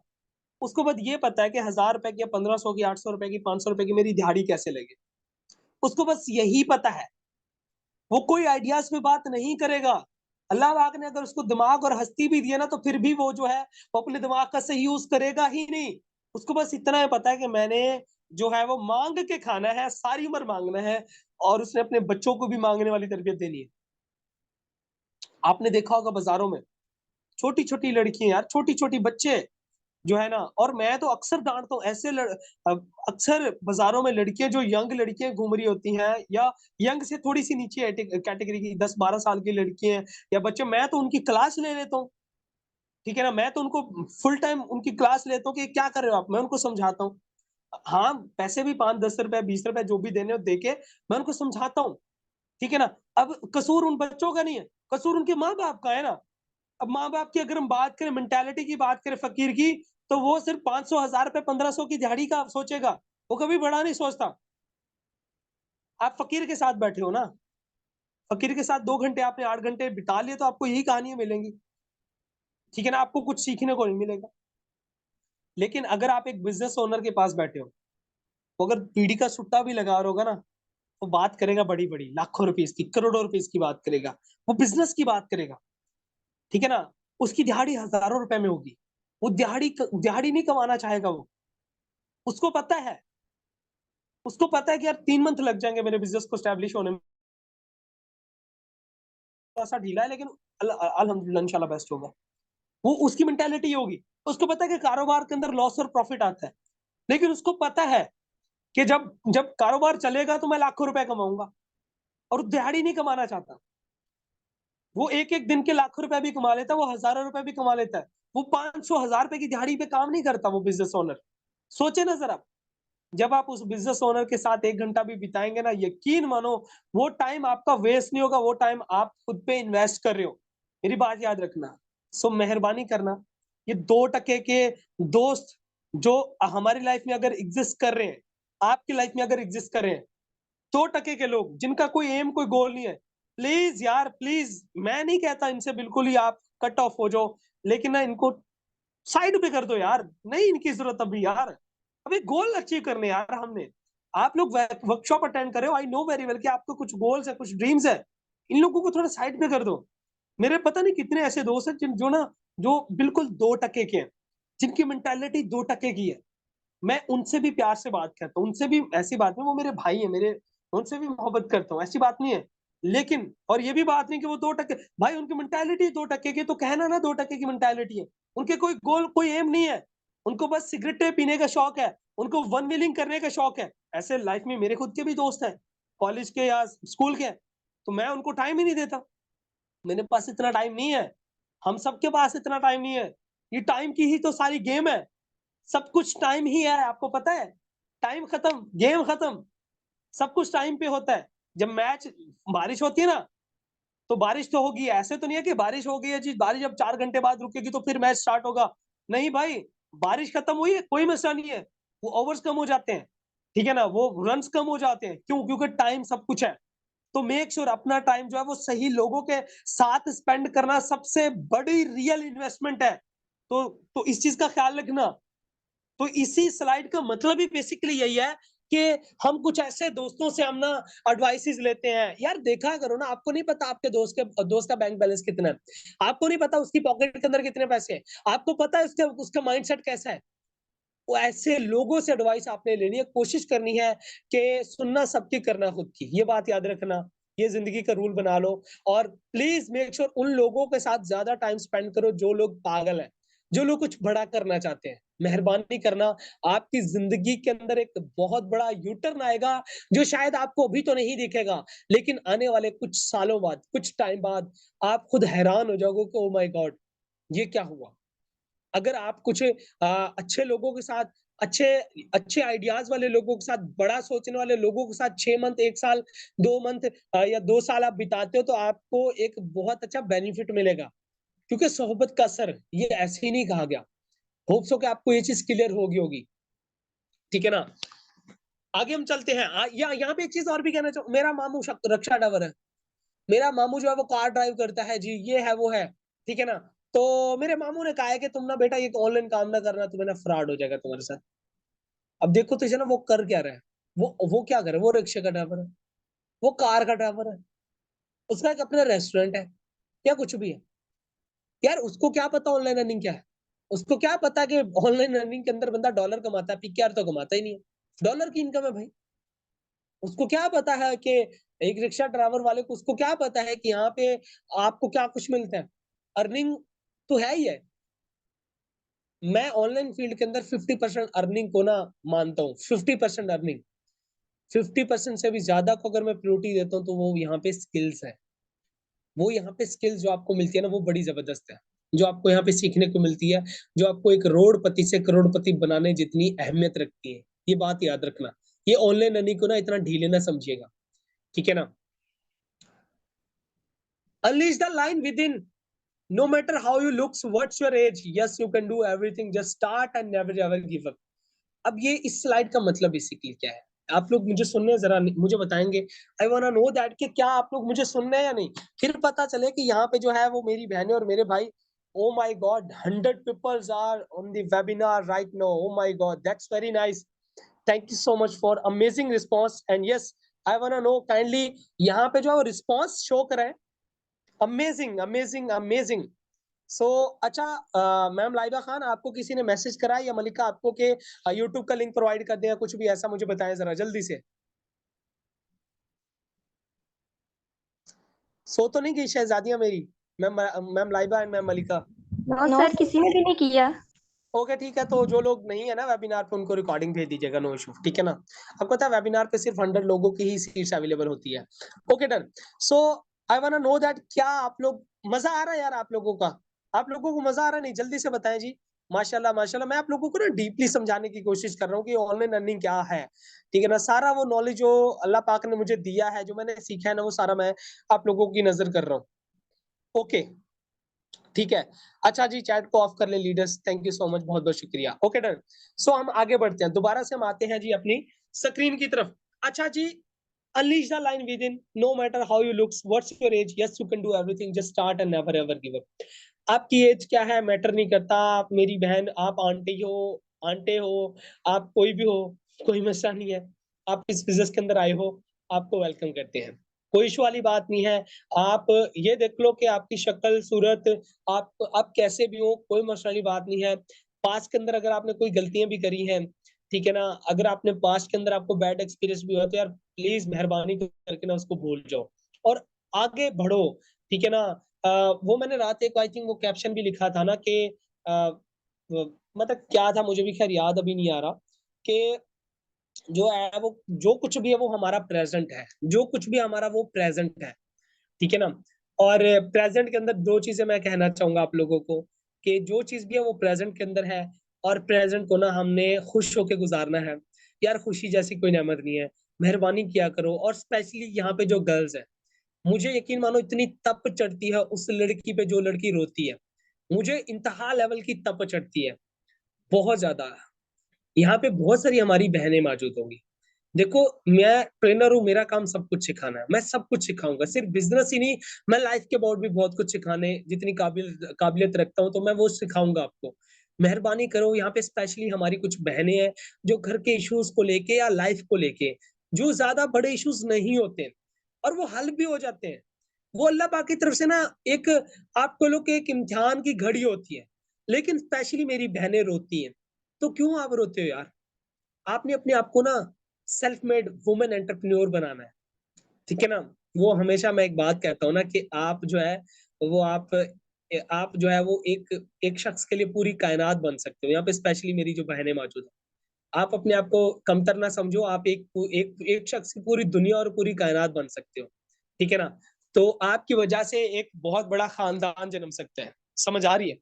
उसको बस ये पता है कि 1000 रुपए की, 1500 की, 800 रुपए की, 500 रुपए की मेरी दिहाड़ी कैसे लगे, उसको बस यही पता है। वो कोई आइडियाज पे बात नहीं करेगा। अल्लाह पाक ने अगर उसको दिमाग और हस्ती भी दिया ना, तो फिर भी वो जो है वो अपने दिमाग का सही यूज करेगा ही नहीं। उसको बस इतना ही पता है कि मैंने जो है वो मांग के खाना है, सारी उम्र मांगना है, और उसने अपने बच्चों को भी मांगने वाली तरबियत देनी है। आपने देखा होगा बाजारों में छोटी छोटी लड़कियां यार, छोटी छोटी बच्चे जो है ना, और मैं तो अक्सर डांटता हूँ ऐसे अक्सर बाजारों में लड़कियां, जो यंग लड़कियां घूम रही होती हैं, या यंग से थोड़ी सी नीचे कैटेगरी की 10-12 साल की लड़कियां या बच्चे, मैं तो उनकी क्लास ले लेता हूँ, ठीक है ना? मैं तो उनको फुल टाइम उनकी क्लास लेता हूँ कि क्या कर रहे हो आप, मैं उनको समझाता हूँ। हाँ, पैसे भी 5-10 रुपए 20 रुपए जो भी देने हो देके मैं उनको समझाता हूँ, ठीक है ना। अब कसूर उन बच्चों का नहीं है, कसूर उनके माँ बाप का है ना। अब माँ बाप की अगर हम बात करें, मेंटालिटी की बात करें फकीर की, तो वो सिर्फ 500 1000 रुपए 1500 की दिहाड़ी का सोचेगा, वो कभी बड़ा नहीं सोचता। आप फकीर के साथ बैठे हो ना, फकीर के साथ 2 घंटे आपने 8 घंटे बिता लिए, तो आपको यही कहानियां मिलेंगी, ठीक है ना। आपको कुछ सीखने को नहीं मिलेगा। लेकिन अगर आप एक बिजनेस ओनर के पास बैठे हो, वो अगर बीड़ी का सुट्टा भी लगा रहा होगा ना, वो बात करेगा बड़ी बड़ी, लाखों रुपीस की, करोड़ों रुपीस की बात करेगा, वो बिजनेस की बात करेगा, ठीक है ना। उसकी दिहाड़ी हजारों रुपए में होगी, वो दिहाड़ी नहीं कमाना चाहेगा वो। उसको पता है, उसको पता है कि यार 3 मंथ लग जाएंगे मेरे बिजनेस को स्टैब्लिश होने में, थोड़ा सा ढीला है, लेकिन अल्हम्दुलिल्लाह इंशाल्लाह बेस्ट होगा। वो उसकी मेंटेलिटी होगी। उसको पता है कि कारोबार के अंदर लॉस और प्रॉफिट आता है, लेकिन उसको पता है कि जब जब कारोबार चलेगा तो मैं लाखों रुपए कमाऊंगा, और दिहाड़ी नहीं कमाना चाहता। वो एक एक दिन के लाखों रुपए भी कमा लेता है, वो हजारों रुपए भी कमा लेता है। वो 500 1000 रुपए की दिहाड़ी पे काम नहीं करता वो बिजनेस ओनर। सोचे ना जरा, जब आप उस बिजनेस ओनर के साथ 1 घंटा भी बिताएंगे ना, यकीन मानो वो टाइम आपका वेस्ट नहीं होगा, वो टाइम आप खुद पे इन्वेस्ट कर रहे हो। मेरी बात याद रखना। सो मेहरबानी करना, ये 2 टके के दोस्त जो हमारी लाइफ में अगर एग्जिस्ट कर रहे हैं, आपकी लाइफ में अगर एग्जिस्ट कर रहे हैं, 2 टके के लोग जिनका कोई एम कोई गोल नहीं है, प्लीज यार प्लीज, मैं नहीं कहता इनसे बिल्कुल ही आप कट ऑफ हो जाओ, लेकिन ना इनको साइड पे कर दो यार, नहीं इनकी जरूरत अभी यार। अभी गोल अचीव करने यार हमने। आप लोग वर्कशॉप अटेंड करे हो, आई नो वेरी वेल कि आपको कुछ गोल्स है, कुछ ड्रीम्स है। इन लोगों को थोड़ा साइड पे कर दो। मेरे पता नहीं कितने ऐसे दोस्त हैं जिन जो ना जो बिल्कुल 2 टके के हैं, जिनकी मेंटालिटी 2 टके की है। मैं उनसे भी प्यार से बात करता हूँ, उनसे भी ऐसी बात नहीं, वो मेरे भाई है मेरे, उनसे भी मोहब्बत करता हूँ, ऐसी बात नहीं है। लेकिन और ये भी बात नहीं कि वो 2 टके, भाई उनकी मेंटालिटी 2 टके की, तो कहना ना 2 टके की मेंटालिटी है। उनके कोई गोल कोई एम नहीं है, उनको बस सिगरेट पीने का शौक है, उनको वन व्हीलिंग करने का शौक है। ऐसे लाइफ में मेरे खुद के भी दोस्त हैं, कॉलेज के या स्कूल के, तो मैं उनको टाइम ही नहीं देता। मेरे पास इतना टाइम नहीं है, हम सबके पास इतना टाइम नहीं है। ये टाइम की ही तो सारी गेम है, सब कुछ टाइम ही है, आपको पता है। टाइम खत्म, गेम खत्म, सब कुछ टाइम पे होता है। जब मैच बारिश होती है ना, तो बारिश तो होगी, ऐसे तो नहीं है कि बारिश हो गई है जी, बारिश अब 4 घंटे बाद रुकेगी तो फिर मैच स्टार्ट होगा। नहीं भाई, बारिश खत्म हुई है कोई मसला नहीं है, वो ओवर्स कम हो जाते हैं, ठीक है ना, वो रन्स कम हो जाते हैं, क्यों? क्योंकि टाइम सब कुछ है। तो मेक श्योर अपना टाइम जो है वो सही लोगों के साथ स्पेंड करना सबसे बड़ी रियल इन्वेस्टमेंट है। तो इस चीज का ख्याल रखना। तो इसी स्लाइड का मतलब ही बेसिकली यही है कि हम कुछ ऐसे दोस्तों से हम ना एडवाइसेस लेते हैं। यार देखा करो ना, आपको नहीं पता आपके दोस्त का बैंक बैलेंस कितना है, आपको नहीं पता उसकी पॉकेट के अंदर कितने पैसे हैं, आपको पता है उसका उसका माइंडसेट कैसा है। वो ऐसे लोगों से एडवाइस आपने लेनी है, कोशिश करनी है कि सुनना सबकी करना खुद की, ये बात याद रखना। ये जिंदगी का रूल बना लो। और प्लीज मेक श्योर उन लोगों के साथ ज्यादा टाइम स्पेंड करो जो लोग पागल हैं, जो लोग कुछ बड़ा करना चाहते हैं। मेहरबानी करना, आपकी जिंदगी के अंदर एक बहुत बड़ा यू टर्न आएगा, जो शायद आपको अभी तो नहीं दिखेगा, लेकिन आने वाले कुछ सालों बाद, कुछ टाइम बाद आप खुद हैरान हो जाओगे कि ओ माय गॉड, ये क्या हुआ। अगर आप कुछ अच्छे लोगों के साथ, अच्छे अच्छे आइडियाज वाले लोगों के साथ, बड़ा सोचने वाले लोगों के साथ 6 मंथ 1 साल 2 मंथ या 2 साल आप बिताते हो, तो आपको एक बहुत अच्छा बेनिफिट मिलेगा। क्योंकि सोहबत का असर ये ऐसे ही नहीं कहा गया। होप्स हो कि आपको ये चीज क्लियर होगी, ठीक है ना। आगे हम चलते हैं। यहाँ पे एक चीज और भी कहना चाहूँ, मेरा मामू रक्षा ड्राइवर है। मेरा मामू जो है वो कार ड्राइव करता है जी, ये है वो है, ठीक है ना। तो मेरे मामू ने कहा है कि तुम ना बेटा ये ऑनलाइन काम ना करना, तुम्हें ना फ्रॉड हो जाएगा तुम्हारे साथ। अब देखो तो इसे ना वो कर क्या रहा है, वो क्या करे, वो रिक्शे का ड्राइवर है, वो कार का ड्राइवर है, उसका एक अपना रेस्टोरेंट है, या कुछ भी है। यार उसको क्या पता ऑनलाइन अर्निंग क्या है, उसको क्या पता कि ऑनलाइन अर्निंग के अंदर बंदा डॉलर कमाता है, पीकेआर तो कमाता ही नहीं है। डॉलर की इनकम है भाई। उसको क्या पता है कि एक रिक्शा ड्राइवर वाले को, उसको क्या पता है कि यहाँ पे आपको क्या कुछ मिलता है। अर्निंग तो है ही है। मैं ऑनलाइन फील्ड के अंदर 50% अर्निंग को ना मानता हूँ, 50% अर्निंग, 50% से भी ज्यादा को अगर मैं प्रायोरिटी देता हूँ, तो वो यहाँ पे स्किल्स है। वो यहाँ पे स्किल्स जो आपको मिलती है ना, वो बड़ी जबरदस्त है, जो आपको यहाँ पे सीखने को मिलती है, जो आपको एक करोड़पति से करोड़पति बनाने जितनी अहमियत रखती है। ये बात याद रखना। ये ऑनलाइन अर्निंग को ना इतना ढीले ना समझिएगा, ठीक है ना। Unleash the line within. No matter how you looks, what's your age? Yes, you can do everything. Just start and never ever give up. अब ये इस स्लाइड का मतलब बेसिकली क्या है? आप लोग मुझे सुनने जरा मुझे बताएंगे। आई वांट नो दैट कि क्या आप लोग मुझे सुन रहे हैं या नहीं। फिर पता चले कि यहाँ पे जो है वो मेरी बहनें और मेरे भाई। Oh my God, 100 peoples are on the webinar right now. Oh my God, that's very nice. Thank you so much for amazing response. And yes, I wanna know kindly यहाँ पे जो रिस्पॉन्स शो करें। Amazing amazing amazing. So अच्छा, ma'am Laiba Khan, आपको किसी ने message करा या मलिका आपको के यूट्यूब का लिंक प्रोवाइड कर दें या कुछ भी ऐसा, मुझे बताएं जरा जल्दी से। सो तो नहीं गई शहजादियां मेरी, ma'am Laiba and ma'am Malika? No sir, किसी ने भी नहीं किया। ओके ठीक है, तो जो लोग नहीं है ना वेबिनार पे उनको रिकॉर्डिंग भेज दीजिएगा, नो इशू, ठीक है ना। आपको पता है वेबिनार पे सिर्फ 100 लोगों की ही सीट्स अवेलेबल होती है। Okay done. So I want know that क्या आप लोग, मजा आ रहा है यार आप लोगों का? आप लोगों को मजा आ रहा है? नहीं जल्दी से बताएं जी। माशाल्लाह माशाल्लाह। मैं आप लोगों को ना डीपली समझाने की कोशिश कर रहा हूँ कि ऑनलाइन अर्निंग क्या है, ठीक है ना। सारा वो नॉलेज जो अल्लाह पाक ने मुझे दिया है, जो मैंने सीखा है ना, वो सारा मैं आप लोगों की नजर कर रहा हूँ। ओके ठीक है। अच्छा जी, चैट को ऑफ कर ले leaders, thank you so much, बहुत बहुत शुक्रिया। Okay done. सो हम आगे बढ़ते हैं, दोबारा से हम आते हैं जी अपनी स्क्रीन की तरफ। अच्छा जी, unleash the line within. No matter how you looks, what's your age? Yes, you can do everything. Just start and never ever give up. आपकी एज क्या है मैटर नहीं करता। आप मेरी बहन, आप आंटी हो, आंटे हो, आप कोई भी हो, कोई मसला नहीं है। आप इस बिजनेस के अंदर आए हो, आपको वेलकम करते हैं, कोई इशू वाली बात नहीं है। आप ये देख लो कि आपकी शक्ल सूरत, आप कैसे भी हो, कोई मसला वाली बात नहीं है। पास के अंदर अगर आपने कोई गलतियां भी करी हैं, ठीक है ना, अगर आपने पास के अंदर आपको बैड एक्सपीरियंस भी हुआ तो यार प्लीज मेहरबानी करके ना उसको भूल जाओ और आगे बढ़ो, ठीक है ना। वो मैंने रात एक आई थिंक वो कैप्शन भी लिखा था ना कि मतलब क्या था मुझे भी खैर याद अभी नहीं आ रहा, कि जो है वो जो कुछ भी है वो हमारा प्रेजेंट है, जो कुछ भी हमारा वो प्रेजेंट है, ठीक है ना। और प्रेजेंट के अंदर दो चीजें मैं कहना चाहूंगा आप लोगों को, कि जो चीज भी है वो प्रेजेंट के अंदर है, और प्रेजेंट को ना हमने खुश होके गुजारना है। यार खुशी जैसी कोई नेमत नहीं है, मेहरबानी किया करो। और स्पेशली यहाँ पे जो गर्ल्स है, मुझे यकीन मानो इतनी तप चढ़ती है उस लड़की पे जो लड़की रोती है, मुझे इंतहा लेवल की तप चढ़ती है, बहुत ज्यादा। यहाँ पे बहुत सारी हमारी बहनें मौजूद होंगी। देखो, मैं ट्रेनर हूँ, मेरा काम सब कुछ सिखाना है, मैं सब कुछ सिखाऊंगा, सिर्फ बिजनेस ही नहीं, मैं लाइफ के अबाउट भी बहुत कुछ सिखाने जितनी काबिलियत रखता हूँ तो मैं वो सिखाऊंगा आपको। मेहरबानी करो, यहाँ पे स्पेशली हमारी कुछ बहनें हैं जो घर के इश्यूज को लेके या लाइफ को लेके, जो ज्यादा बड़े इश्यूज नहीं होते और वो हल भी हो जाते हैं, वो अल्लाह पाक की तरफ से ना एक, आपको लोग के एक इम्तिहान की घड़ी होती है, लेकिन स्पेशली मेरी बहनें रोती हैं। तो क्यों आप रोते हो यार? आपने अपने आप को ना सेल्फ मेड वुमेन एंटरप्रेन्योर बनाना है, ठीक है ना। वो हमेशा मैं एक बात कहता हूँ ना कि आप जो है वो आप जो है वो एक एक शख्स के लिए पूरी कायनात बन सकते हो। यहाँ पे स्पेशली मेरी जो बहनें मौजूद है, आप अपने आप को कमतर ना समझो, आप एक शख्स की पूरी दुनिया और पूरी कायनात बन सकते हो, ठीक है ना। तो आपकी वजह से एक बहुत बड़ा खानदान जन्म सकता है, समझ आ रही है?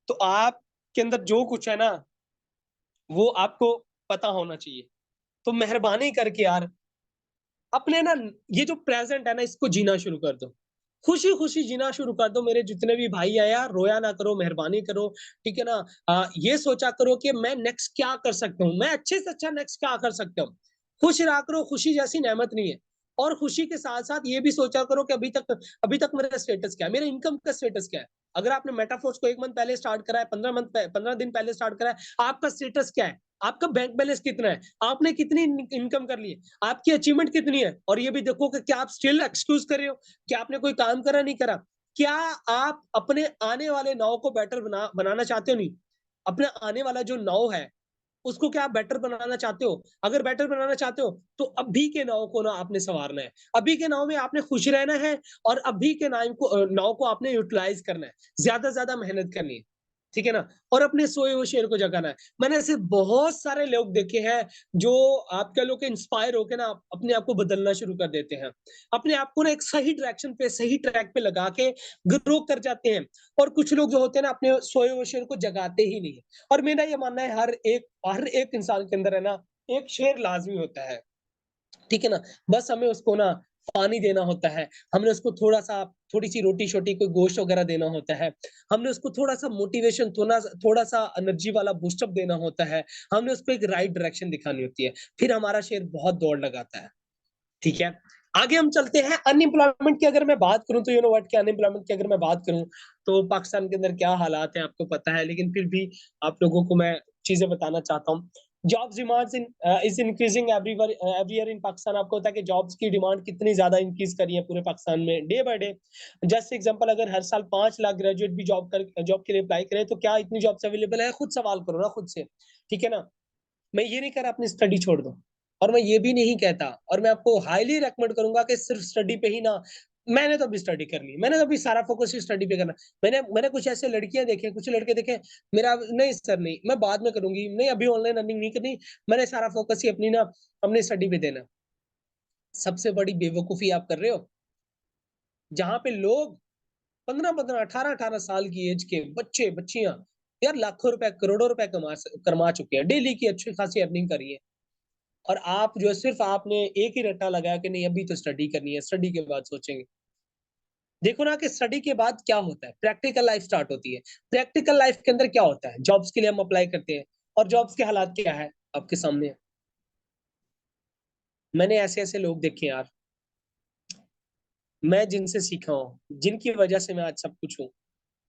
तो आपके अंदर जो कुछ है ना वो आपको पता होना चाहिए। तो मेहरबानी करके यार अपने ना ये जो प्रेजेंट है ना इसको जीना शुरू कर दो, खुशी खुशी जीना शुरू कर दो। मेरे जितने भी भाई है यार, रोया ना करो, मेहरबानी करो, ठीक है ना। ये सोचा करो कि मैं नेक्स्ट क्या कर सकता हूँ, मैं अच्छे से अच्छा नेक्स्ट क्या कर सकता हूँ। खुश रहा करो, खुशी जैसी नेमत नहीं है। और खुशी के साथ साथ ये भी सोचा करो कि अभी तक मेरा स्टेटस क्या है, मेरे इनकम का स्टेटस क्या है। अगर आपने मेटाफोर्स को 1 मंथ पहले स्टार्ट करा है, 15 दिन पहले स्टार्ट करा है, आपका स्टेटस क्या है? आपका बैंक बैलेंस कितना है? आपने कितनी इनकम कर ली है? आपकी अचीवमेंट कितनी है? और ये भी देखो कि क्या आप स्टिल एक्सक्यूज कर रहे हो, क्या आपने कोई काम करा नहीं करा। क्या आप अपने आने वाले नाव को बेटर बनाना चाहते हो? नहीं, अपना आने वाला जो नाव है उसको क्या आप बेटर बनाना चाहते हो? अगर बेटर बनाना चाहते हो तो अभी के नाव को ना आपने संवारना है, अभी के नाव में आपने खुश रहना है, और अभी के नाव को आपने यूटिलाइज करना है, ज्यादा मेहनत करनी है, ठीक है ना। और अपने सोए हुए शेर को जगाना है। मैंने ऐसे बहुत सारे लोग देखे हैं जो आपके लोग इंस्पायर होकर ना अपने आप को बदलना शुरू कर देते हैं, अपने आप को ना एक सही डायरेक्शन पे, सही ट्रैक पे लगा के ग्रो कर जाते हैं। और कुछ लोग जो होते हैं ना अपने सोए हुए शेर को जगाते ही नहीं है। और मेरा ये मानना है हर एक इंसान के अंदर है ना एक शेर लाजमी होता है, ठीक है ना? बस हमें उसको ना पानी देना होता है, हमने उसको थोड़ा-सा थोड़ी-सी रोटी-शोटी कोई गोश्त वगैरह देना होता है, हमने उसको थोड़ा-सा मोटिवेशन थोड़ा-सा एनर्जी वाला बूस्ट अप देना होता है, हमने उसको एक राइट डायरेक्शन दिखानी होती है, फिर हमारा शेर बहुत दौड़ लगाता है, ठीक है? आगे हम चलते हैं अनएम्प्लॉयमेंट की। अगर मैं बात करूँ तो यू नो व्हाट, कि अनएम्प्लॉयमेंट की अगर मैं बात करूँ, तो पाकिस्तान के अंदर क्या हालात हैं आपको पता है, लेकिन फिर भी आप लोगों को मैं चीज़ें बताना चाहता हूँ। Jobs demands is increasing every year in Pakistan. आपको पता है कि जॉब्स की डिमांड कितनी ज़्यादा इंक्रीज़ करी है पूरे पाकिस्तान में day by day. Just example, अगर हर साल 5 लाख ग्रेजुएट भी जॉब के लिए अप्लाई करें, तो क्या इतनी जॉब्स अवेलेबल है? खुद सवाल करो ना खुद से, ठीक है ना? मैं ये नहीं कह रहा अपनी स्टडी छोड़ दो, और मैं ये भी नहीं कहता, और मैं आपको हाईली रेकमेंड करूंगा कि सिर्फ स्टडी पे ही ना, मैंने तो अभी स्टडी कर ली, मैंने तो अभी सारा फोकस ही स्टडी पे करना। मैंने कुछ ऐसे लड़कियां देखे, कुछ लड़के देखे, मेरा नहीं सर, नहीं, मैं बाद में करूंगी, नहीं अभी ऑनलाइन अर्निंग नहीं करनी, मैंने सारा फोकस ही अपनी ना अपनी स्टडी पे देना। सबसे बड़ी बेवकूफी आप कर रहे हो, जहां पे लोग 15-15, 18-18 साल की एज के बच्चे बच्चियां यार लाखों रुपए करोड़ों रुपए कमा चुके हैं, डेली की अच्छी खासी अर्निंग करी है, और आप जो है सिर्फ आपने एक ही रट्टा लगाया कि नहीं अभी तो स्टडी करनी है, स्टडी के बाद सोचेंगे। देखो ना कि स्टडी के बाद क्या होता है, प्रैक्टिकल लाइफ स्टार्ट होती है। प्रैक्टिकल लाइफ के अंदर क्या होता है, जॉब्स के लिए हम अप्लाई करते हैं, और जॉब्स के हालात क्या है आपके सामने है। मैंने ऐसे ऐसे लोग देखे यार, मैं जिनसे सीखा हूँ, जिनकी वजह से मैं आज सब कुछ हूँ।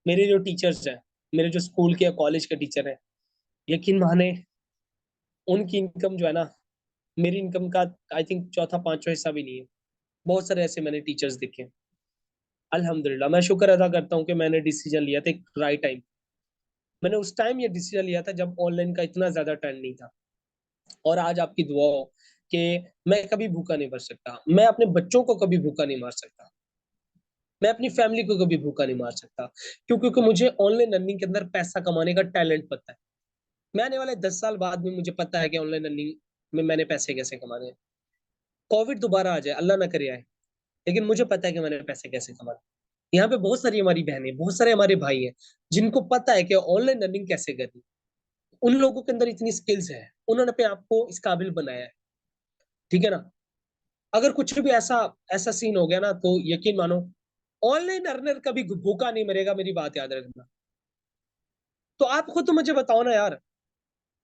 मेरे जो टीचर्स हैं, मेरे जो स्कूल के कॉलेज के टीचर हैं, यकीन माने उनकी इनकम जो है ना, मेरी इनकम का आई थिंक चौथा पांचवा हिस्सा भी नहीं है। बहुत सारे ऐसे मैंने टीचर्स देखे हैं। अल्हम्दुलिल्लाह, मैं शुक्र अदा करता हूँ कि मैंने डिसीजन लिया था एक राइट टाइम। मैंने उस टाइम ये डिसीजन लिया था जब ऑनलाइन का इतना ज्यादा ट्रेंड नहीं था, और आज आपकी दुआ हो कि मैं कभी भूखा नहीं मर सकता, मैं अपने बच्चों को कभी भूखा नहीं मार सकता, मैं अपनी फैमिली को कभी भूखा नहीं मार सकता, क्योंकि मुझे ऑनलाइन अर्निंग के अंदर पैसा कमाने का टैलेंट पता है। मैं आने वाले 10 साल बाद में मुझे पता है कि ऑनलाइन अर्निंग में मैंने पैसे कैसे कमाने हैं। कोविड दोबारा आ जाए, अल्लाह ना करे आए, लेकिन मुझे पता है कि मैंने पैसे कैसे कमाने। यहाँ पे बहुत सारी हमारी बहनें, बहुत सारे हमारे भाई हैं, जिनको पता है कि ऑनलाइन अर्निंग कैसे करनी। उन लोगों के अंदर इतनी स्किल्स है, उन्होंने अपने आप को इस काबिल बनाया है, ठीक है ना? अगर कुछ भी ऐसा ऐसा सीन हो गया ना, तो यकीन मानो ऑनलाइन अर्नर कभी भूखा नहीं मरेगा, मेरी बात याद रखना। तो आप खुद तो मुझे बताओ ना यार,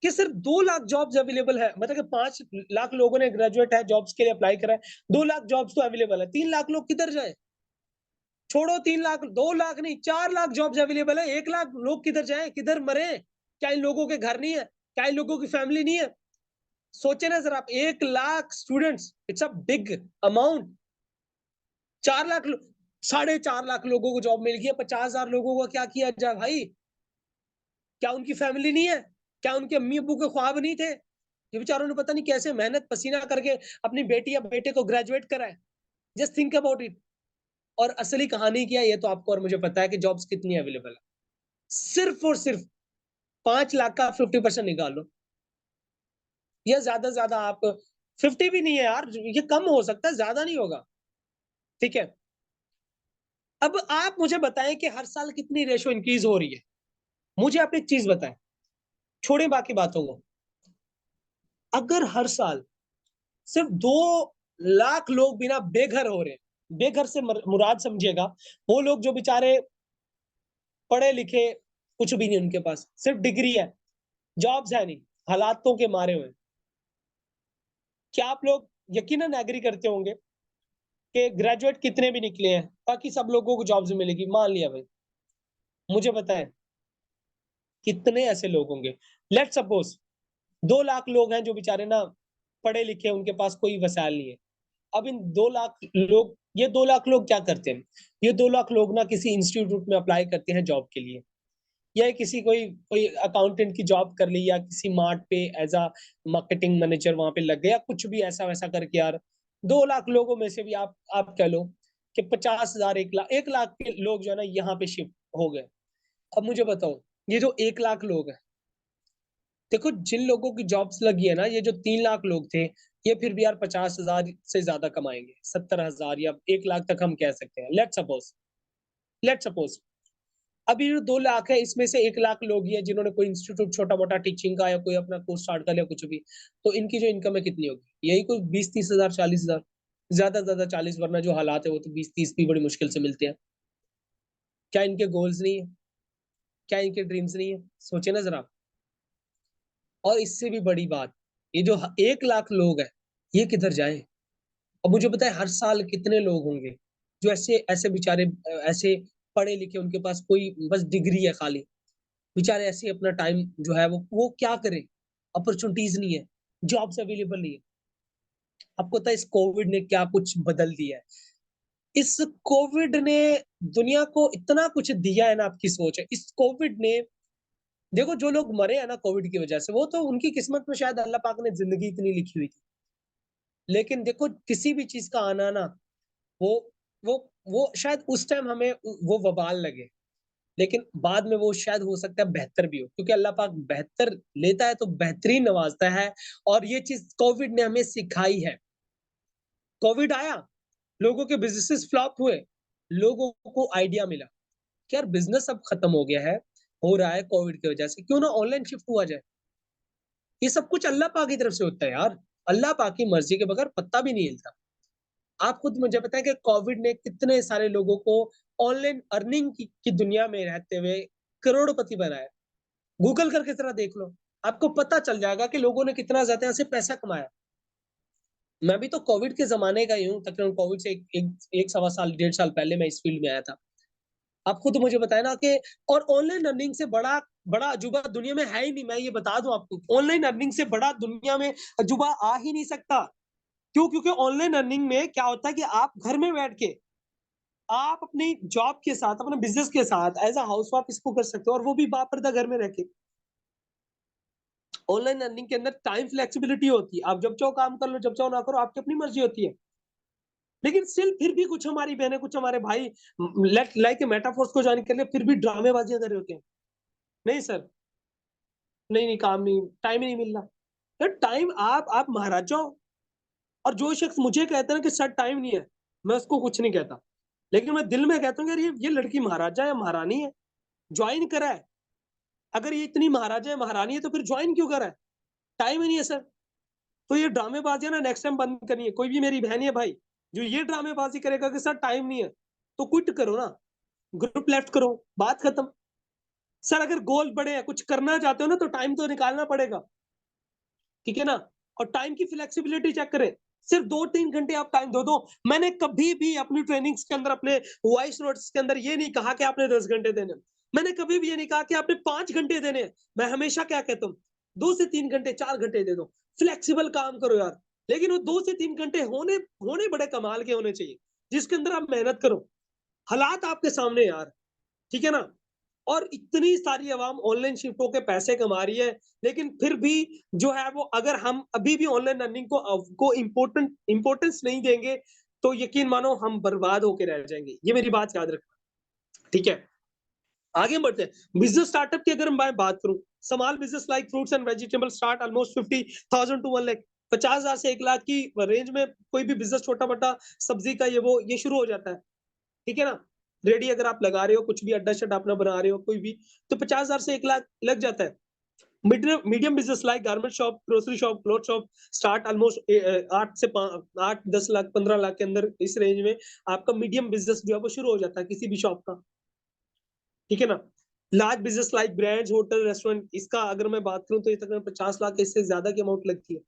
कि सिर्फ 2 लाख जॉब्स अवेलेबल है, मतलब कि 5 लाख लोगों ने ग्रेजुएट है जॉब्स के लिए अप्लाई करा है, 2 लाख जॉब्स तो अवेलेबल है, 3 लाख लोग किधर जाए? छोड़ो 3 लाख, 2 लाख नहीं, 4 लाख जॉब्स अवेलेबल है, 1 लाख लोग किधर जाए, किधर मरे? क्या इन लोगों के घर नहीं है? क्या इन लोगों की फैमिली नहीं है? सोचे ना सर आप, 1 lakh students, it's a big amount. 4 lakh 4.5 lakh लोगों को जॉब मिल गई है, 50,000 लोगों को क्या किया जाए भाई? क्या उनकी फैमिली नहीं है? क्या उनके अम्मी अब्बू के ख्वाब नहीं थे? ये बेचारों ने पता नहीं कैसे मेहनत पसीना करके अपनी बेटी या बेटे को ग्रेजुएट करा है। Just think about it. और असली कहानी क्या है, ये तो आपको और मुझे पता है कि जॉब्स कितनी अवेलेबल है। सिर्फ और सिर्फ 5 लाख का 50% निकाल लो, या ज्यादा से ज्यादा आप 50 भी नहीं है यार, ये कम हो सकता है, ज्यादा नहीं होगा, ठीक है? अब आप मुझे बताएं कि हर साल कितनी रेशो इंक्रीज हो रही है। मुझे आप एक चीज बताएं, छोड़े बाकी बातों को। अगर हर साल सिर्फ 2 लाख लोग बिना बेघर हो रहे हैं, बेघर से मुराद समझिएगा वो लोग जो बेचारे पढ़े लिखे कुछ भी नहीं उनके पास, सिर्फ डिग्री है, जॉब्स है नहीं, हालातों के मारे हुए। क्या आप लोग यकीनन एग्री करते होंगे कि ग्रेजुएट कितने भी निकले हैं, बाकी सब लोगों को जॉब्स मिलेगी, मान लिया भाई, मुझे बताएं कितने ऐसे लोग होंगे? लेट सपोज 2 लाख लोग हैं जो बेचारे ना पढ़े लिखे, उनके पास कोई वसाइल नहीं है। अब इन 2 लाख लोग, ये 2 लाख लोग क्या करते हैं? ये 2 लाख लोग ना किसी इंस्टीट्यूट में अप्लाई करते हैं जॉब के लिए, या किसी कोई कोई अकाउंटेंट की जॉब कर ली, या किसी मार्ट पे एज अ मार्केटिंग मैनेजर वहां पे लग गया, कुछ भी ऐसा वैसा करके यार 2 लाख लोगों में से भी आप कह लो कि 50,000, 1 लाख, 1 लाख के लोग जो है ना यहाँ पे शिफ्ट हो गए। अब मुझे बताओ, ये जो 1 लाख लोग हैं, देखो जिन लोगों की जॉब्स लगी है ना, ये जो 3 लाख लोग थे, ये फिर भी यार 50,000 से ज्यादा कमाएंगे, 70,000 या 1 लाख तक हम कह सकते हैं। लेट सपोज अभी जो 2 लाख है इसमें से 1 लाख लोग ही है जिन्होंने कोई इंस्टीट्यूट छोटा-मोटा टीचिंग का या कोई अपना कोर्स स्टार्ट कर लिया कुछ भी। तो इनकी जो इनकम है कितनी होगी? यही कोई 20-30 हज़ार 40 हज़ार, ज़्यादा से ज़्यादा 40, वरना जो हालात है वो तो 20-30 भी बड़ी मुश्किल से मिलते हैं। क्या इनके गोल्स नहीं है? क्या इनके ड्रीम्स नहीं है? सोचिए ना ज़रा। और इससे भी बड़ी बात, ये जो 1 लाख लोग हैं, ये किधर जाएँ? अब मुझे पता है हर साल कितने लोग होंगे जो ऐसे ऐसे बेचारे ऐसे पढ़े लिखे, उनके पास कोई बस डिग्री है खाली, बेचारे ऐसे अपना टाइम जो है वो क्या करें? अपॉर्चुनिटीज नहीं है, जॉब्स अवेलेबल नहीं है। आपको पता है इस कोविड ने क्या कुछ बदल दिया है। इस कोविड ने दुनिया को इतना कुछ दिया है ना, आपकी सोच है। इस कोविड ने देखो, जो लोग मरे हैं ना कोविड की वजह से, वो तो उनकी किस्मत में शायद अल्लाह पाक ने जिंदगी इतनी लिखी हुई थी। लेकिन देखो, किसी भी चीज का आना ना, वो वो वो शायद उस टाइम हमें वो वबाल लगे, लेकिन बाद में वो शायद हो सकता है बेहतर भी हो, क्योंकि अल्लाह पाक बेहतर लेता है तो बेहतरीन नवाजता है। और ये चीज कोविड ने हमें सिखाई है। कोविड आया, लोगों के बिजनेसेस फ्लॉप हुए, लोगों को आइडिया मिला कि यार बिजनेस अब खत्म हो गया है, हो रहा है कोविड की वजह से, क्यों ना ऑनलाइन शिफ्ट हुआ जाए। ये सब कुछ अल्लाह पाक की तरफ से होता है यार। अल्लाह पाक की मर्जी के बगैर पत्ता भी नहीं हिलता। आप खुद मुझे बताएं कि कोविड ने कितने सारे लोगों को ऑनलाइन अर्निंग की दुनिया में रहते हुए करोड़पति बनाया। गूगल करके जरा देख लो, आपको पता चल जाएगा कि लोगों ने कितना ज्यादा यहाँ से पैसा कमाया। मैं भी तो कोविड के जमाने का ही हूँ, तकरीबन कोविड से एक सवा साल 1.5 साल पहले मैं इस फील्ड में आया था। आप खुद मुझे बताए ना कि और ऑनलाइन अर्निंग से बड़ा बड़ा अजूबा दुनिया में है ही नहीं। मैं ये बता दूं आपको, ऑनलाइन अर्निंग से बड़ा दुनिया में अजूबा आ ही नहीं सकता। क्यों? क्योंकि ऑनलाइन अर्निंग में क्या होता है कि आप घर में बैठ के आप अपनी जॉब के साथ, अपने बिजनेस के साथ एज अ हाउस वाइफ इसको कर सकते हो, और वो भी बापर्दा घर में रह के। ऑनलाइन अर्निंग के अंदर टाइम फ्लेक्सिबिलिटी होती है, आप जब चाहो काम कर लो, जब चाहो ना करो, आपकी अपनी मर्जी होती है। लेकिन स्टिल फिर भी कुछ हमारी बहनें, कुछ हमारे भाई लाइक मेटाफोर्स को जाने के लिए फिर भी ड्रामेबाजियां कर रहे होते हैं। नहीं सर, नहीं नहीं, काम नहीं, टाइम ही नहीं मिल रहा। तो टाइम आप महाराजा हो। और जो शख्स मुझे कहता है ना कि सर टाइम नहीं है, मैं उसको कुछ नहीं कहता। लेकिन मैं दिल में कहता हूँ यार, ये लड़की महाराजा या महारानी है, ज्वाइन करा है। अगर ये इतनी महाराजा या महारानी है तो फिर ज्वाइन क्यों करा है? टाइम ही नहीं है सर। तो ये ड्रामेबाजी है ना, नेक्स्ट टाइम बंद करनी है। कोई भी मेरी बहन है भाई जो ये ड्रामेबाजी करेगा कि सर टाइम नहीं है, तो क्विट करो ना, ग्रुप लेफ्ट करो, बात खत्म। सर अगर गोल बड़े हैं, कुछ करना चाहते हो ना, तो टाइम तो निकालना पड़ेगा, ठीक है ना। और टाइम की फ्लेक्सिबिलिटी चेक करें। सिर्फ 2-3 घंटे आप टाइम दो दो। मैंने कभी भी अपनी ट्रेनिंग्स के अंदर, अपने वॉइस नोट्स के अंदर ये नहीं कहा कि आपने 10 घंटे देने। मैंने कभी भी ये नहीं कहा कि आपने 5 घंटे देने। मैं हमेशा क्या कहता हूँ, 2 से 3 घंटे 4 घंटे दे दो, फ्लेक्सिबल काम करो यार। लेकिन वो 2 से 3 घंटे होने होने बड़े कमाल के होने चाहिए, जिसके अंदर आप मेहनत करो। हालात आपके सामने यार, ठीक है ना। और इतनी सारी अवाम ऑनलाइन शिफ्ट होके पैसे कमा रही है, लेकिन फिर भी जो है वो, अगर हम अभी भी ऑनलाइन अर्निंग को इम्पोर्टेंस नहीं देंगे, तो यकीन मानो हम बर्बाद होके रह जाएंगे। ये मेरी बात याद रखना, ठीक है। आगे बढ़ते हैं। बिजनेस स्टार्टअप की अगर मैं बात करूं, small business like fruits and vegetable start almost 50,000 to 1 lakh. 50,000 से 1 लाख की रेंज में कोई भी बिजनेस छोटा मोटा सब्जी का ये शुरू हो जाता है, ठीक है ना। रेडी अगर आप लगा रहे हो, कुछ भी अड्डा शड्डा अपना बना रहे हो कोई भी, तो 50,000 से 1 लाख लग जाता है। Medium business like garment shop, grocery shop, cloth shop start almost 8 10 lakh 15 lakh के अंदर, इस रेंज में आपका मीडियम बिजनेस जो है वो शुरू हो जाता है किसी भी शॉप का, ठीक है ना। Large business like brands, hotel, restaurant, इसका अगर मैं बात करूं तो ये तकरीबन 50 लाख, इससे ज्यादा की अमाउंट लगती है।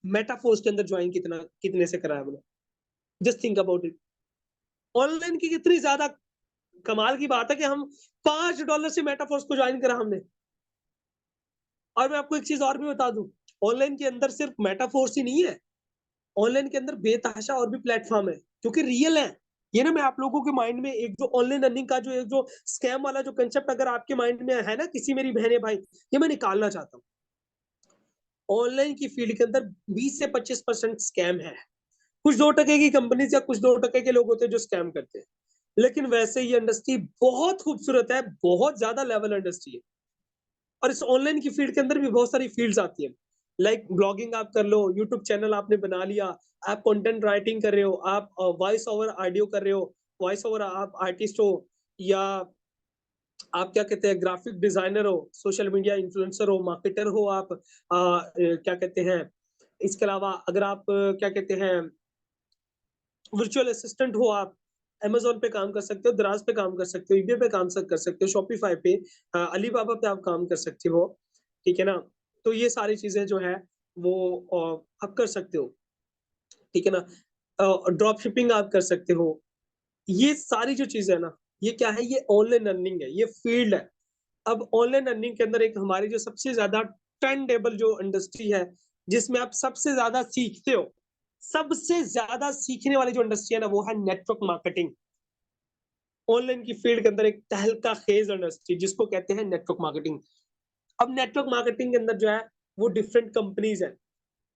मेटाफोर्स के अंदर ज्वाइन कितने से कराया मैंने, just think about it. Online की कितनी ज्यादा कमाल की बात है कि हम $5 से मेटाफोर्स को ज्वाइन करा हमने। और मैं आपको एक चीज और भी बता दूं, ऑनलाइन के अंदर सिर्फ मेटाफोर्स ही नहीं है, ऑनलाइन के अंदर बेतहाशा और भी प्लेटफॉर्म है जो कि रियल है। ये ना, मैं आप लोगों के माइंड में एक जो ऑनलाइन अर्निंग का जो एक जो स्कैम वाला जो कंसेप्ट अगर आपके माइंड में है ना, किसी मेरी बहने भाई, ये मैं निकालना चाहता हूँ। ऑनलाइन की फील्ड के अंदर 20 से 25% स्कैम है। कुछ 2% की कंपनी या कुछ 2% के लोग होते हैं जो स्कैम करते हैं, लेकिन वैसे ये इंडस्ट्री बहुत खूबसूरत है, बहुत ज्यादा लेवल इंडस्ट्री है। और इस ऑनलाइन की फील्ड के अंदर भी बहुत सारी फील्ड्स आती है, लाइक ब्लॉगिंग आप कर लो, यूट्यूब चैनल आपने बना लिया, आप कंटेंट राइटिंग कर रहे हो, आप वॉइस ओवर ऑडियो कर रहे हो, वॉइस ओवर आप आर्टिस्ट हो, या आप क्या कहते हैं, ग्राफिक डिजाइनर हो, सोशल मीडिया इन्फ्लुएंसर हो, मार्केटर हो आप, क्या कहते हैं, इसके अलावा अगर आप क्या कहते हैं, वर्चुअल असिस्टेंट हो आप, अमेज़न पे काम कर सकते हो, दराज पे काम कर सकते हो, ईबे पे काम कर सकते हो, शॉपिफाई पे, अलीबाबा पे आप काम कर सकते हो, ठीक है ना? तो ये सारी चीज़ें जो है वो आप कर सकते हो, ठीक है ना? ड्रॉप शिपिंग आप कर सकते हो। ये सारी जो चीज़ें है ना, ये क्या है, ये ऑनलाइन अर्निंग है, ये फील्ड है। अब ऑनलाइन अर्निंग के अंदर एक हमारी जो सबसे ज़्यादा ट्रेंडेबल जो इंडस्ट्री है, जिसमें आप सबसे ज़्यादा सीखते हो, सबसे ज़्यादा सीखने वाली जो इंडस्ट्री है ना, वो है नेटवर्क मार्केटिंग। ऑनलाइन की फील्ड के अंदर एक तहलका-खेज़ इंडस्ट्री जिसको कहते हैं नेटवर्क मार्केटिंग। अब नेटवर्क मार्केटिंग के अंदर जो है, वो डिफरेंट कंपनीज़ हैं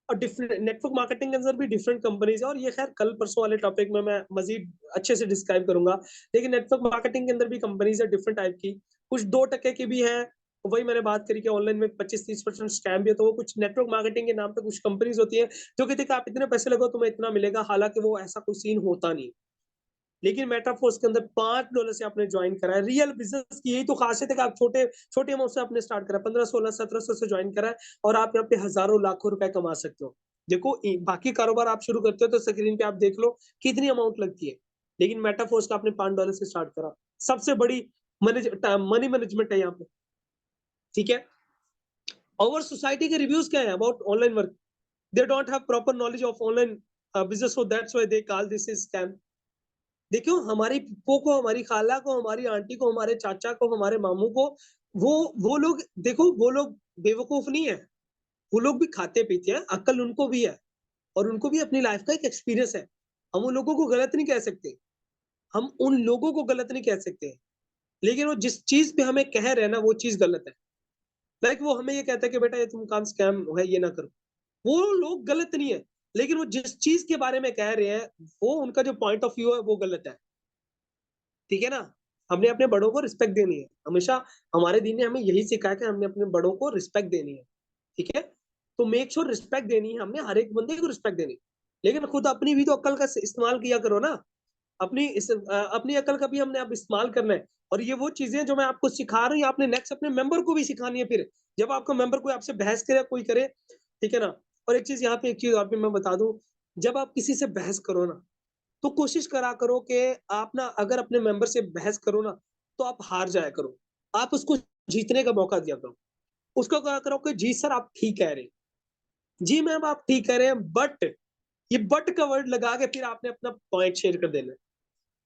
और डिफरेंट नेटवर्क मार्केटिंग के अंदर भी डिफरेंट कंपनीज़ हैं और ये ख़ैर कल परसों वाले टॉपिक में मैं मज़ीद अच्छे से डिस्क्राइब करूँगा। लेकिन नेटवर्क मार्केटिंग के अंदर भी कंपनीज़ हैं डिफरेंट टाइप की। कुछ 2% की भी हैं, वही मैंने बात करी कि ऑनलाइन में 25-30% स्कैम भी है, तो वो कुछ नेटवर्क मार्केटिंग के नाम पे कुछ कंपनीज़ होती हैं, जो कहती है कि आप इतने पैसे लगाओ तुम्हें इतना मिलेगा, हालाँकि वो ऐसा कोई सीन होता नहीं। लेकिन मेटाफोर्स के अंदर $5 से आपने ज्वाइन करा है, रियल बिज़नेस की यही तो ख़ासियत है कि आप छोटे अमाउंट से आपने स्टार्ट करा, 15, 16, 1700 से ज्वाइन करा है और आप यहाँ पे हज़ारों, लाखों रुपए कमा सकते हो। देखो बाकी कारोबार आप शुरू करते हो तो स्क्रीन पे आप देख लो कितनी अमाउंट लगती है, लेकिन मेटाफोर्स का आपने $5 से स्टार्ट करा, सबसे बड़ी मनी मैनेजमेंट है यहाँ पे, ठीक है? और सोसाइटी के रिव्यूज़ क्या है about online work? They don't have proper knowledge of online business, so that's why they call this is scam. देखियो हमारी फूफो को, हमारी खाला को, हमारी आंटी को, हमारे चाचा को, हमारे मामू को, वो लोग देखो वो लोग बेवकूफ नहीं है, वो लोग भी खाते-पीते हैं, अक्ल उनको भी है और उनको भी अपनी लाइफ का एक एक्सपीरियंस है। हम उन लोगों को गलत नहीं कह सकते, हम उन लोगों को गलत नहीं कह सकते, लेकिन वो जिस चीज़ पे हमें कह रहे हैं ना, वो चीज़ गलत है। लाइक वो हमें ये कहता है कि बेटा ये तुम काम स्कैम है, ये ना करो। वो लोग गलत नहीं है, लेकिन वो जिस चीज़ के बारे में कह रहे हैं, वो उनका जो पॉइंट ऑफ व्यू है, वो गलत है। ठीक है ना? हमने अपने बड़ों को रिस्पेक्ट देनी है। हमेशा हमारे दीन ने हमें यही सिखाया कि हमने अपने बड़ों को रिस्पेक्ट देनी है। ठीक है? तो मेक श्योर रिस्पेक्ट देनी है, हमने हर एक बंदे को रिस्पेक्ट देनी है। लेकिन खुद अपनी भी तो अक्ल का इस्तेमाल किया करो ना। अपनी अक्ल का भी हमने अब इस्तेमाल करना है और ये वो चीज़ें जो मैं आपको सिखा रहा हूँ, ये आपने नेक्स्ट अपने मेंबर को भी सिखानी है फिर। जब आपका मेंबर कोई आपसे बहस करे, कोई करे, ठीक है ना? और एक चीज़ यहाँ पे एक चीज़ और भी मैं बता दूँ, जब आप किसी से बहस करो ना, तो कोशिश करा करो कि आप ना अगर अपने मेंबर से बहस करो ना, तो आप हार जाया करो। आप उसको जीतने का मौका दिया करो। उसको कहा करो कि जी सर आप ठीक कह रहे हैं। जी मैम आप ठीक कह रहे हैं बट ये बट का वर्ड लगा के फिर आपने अपना पॉइंट शेयर कर देना है।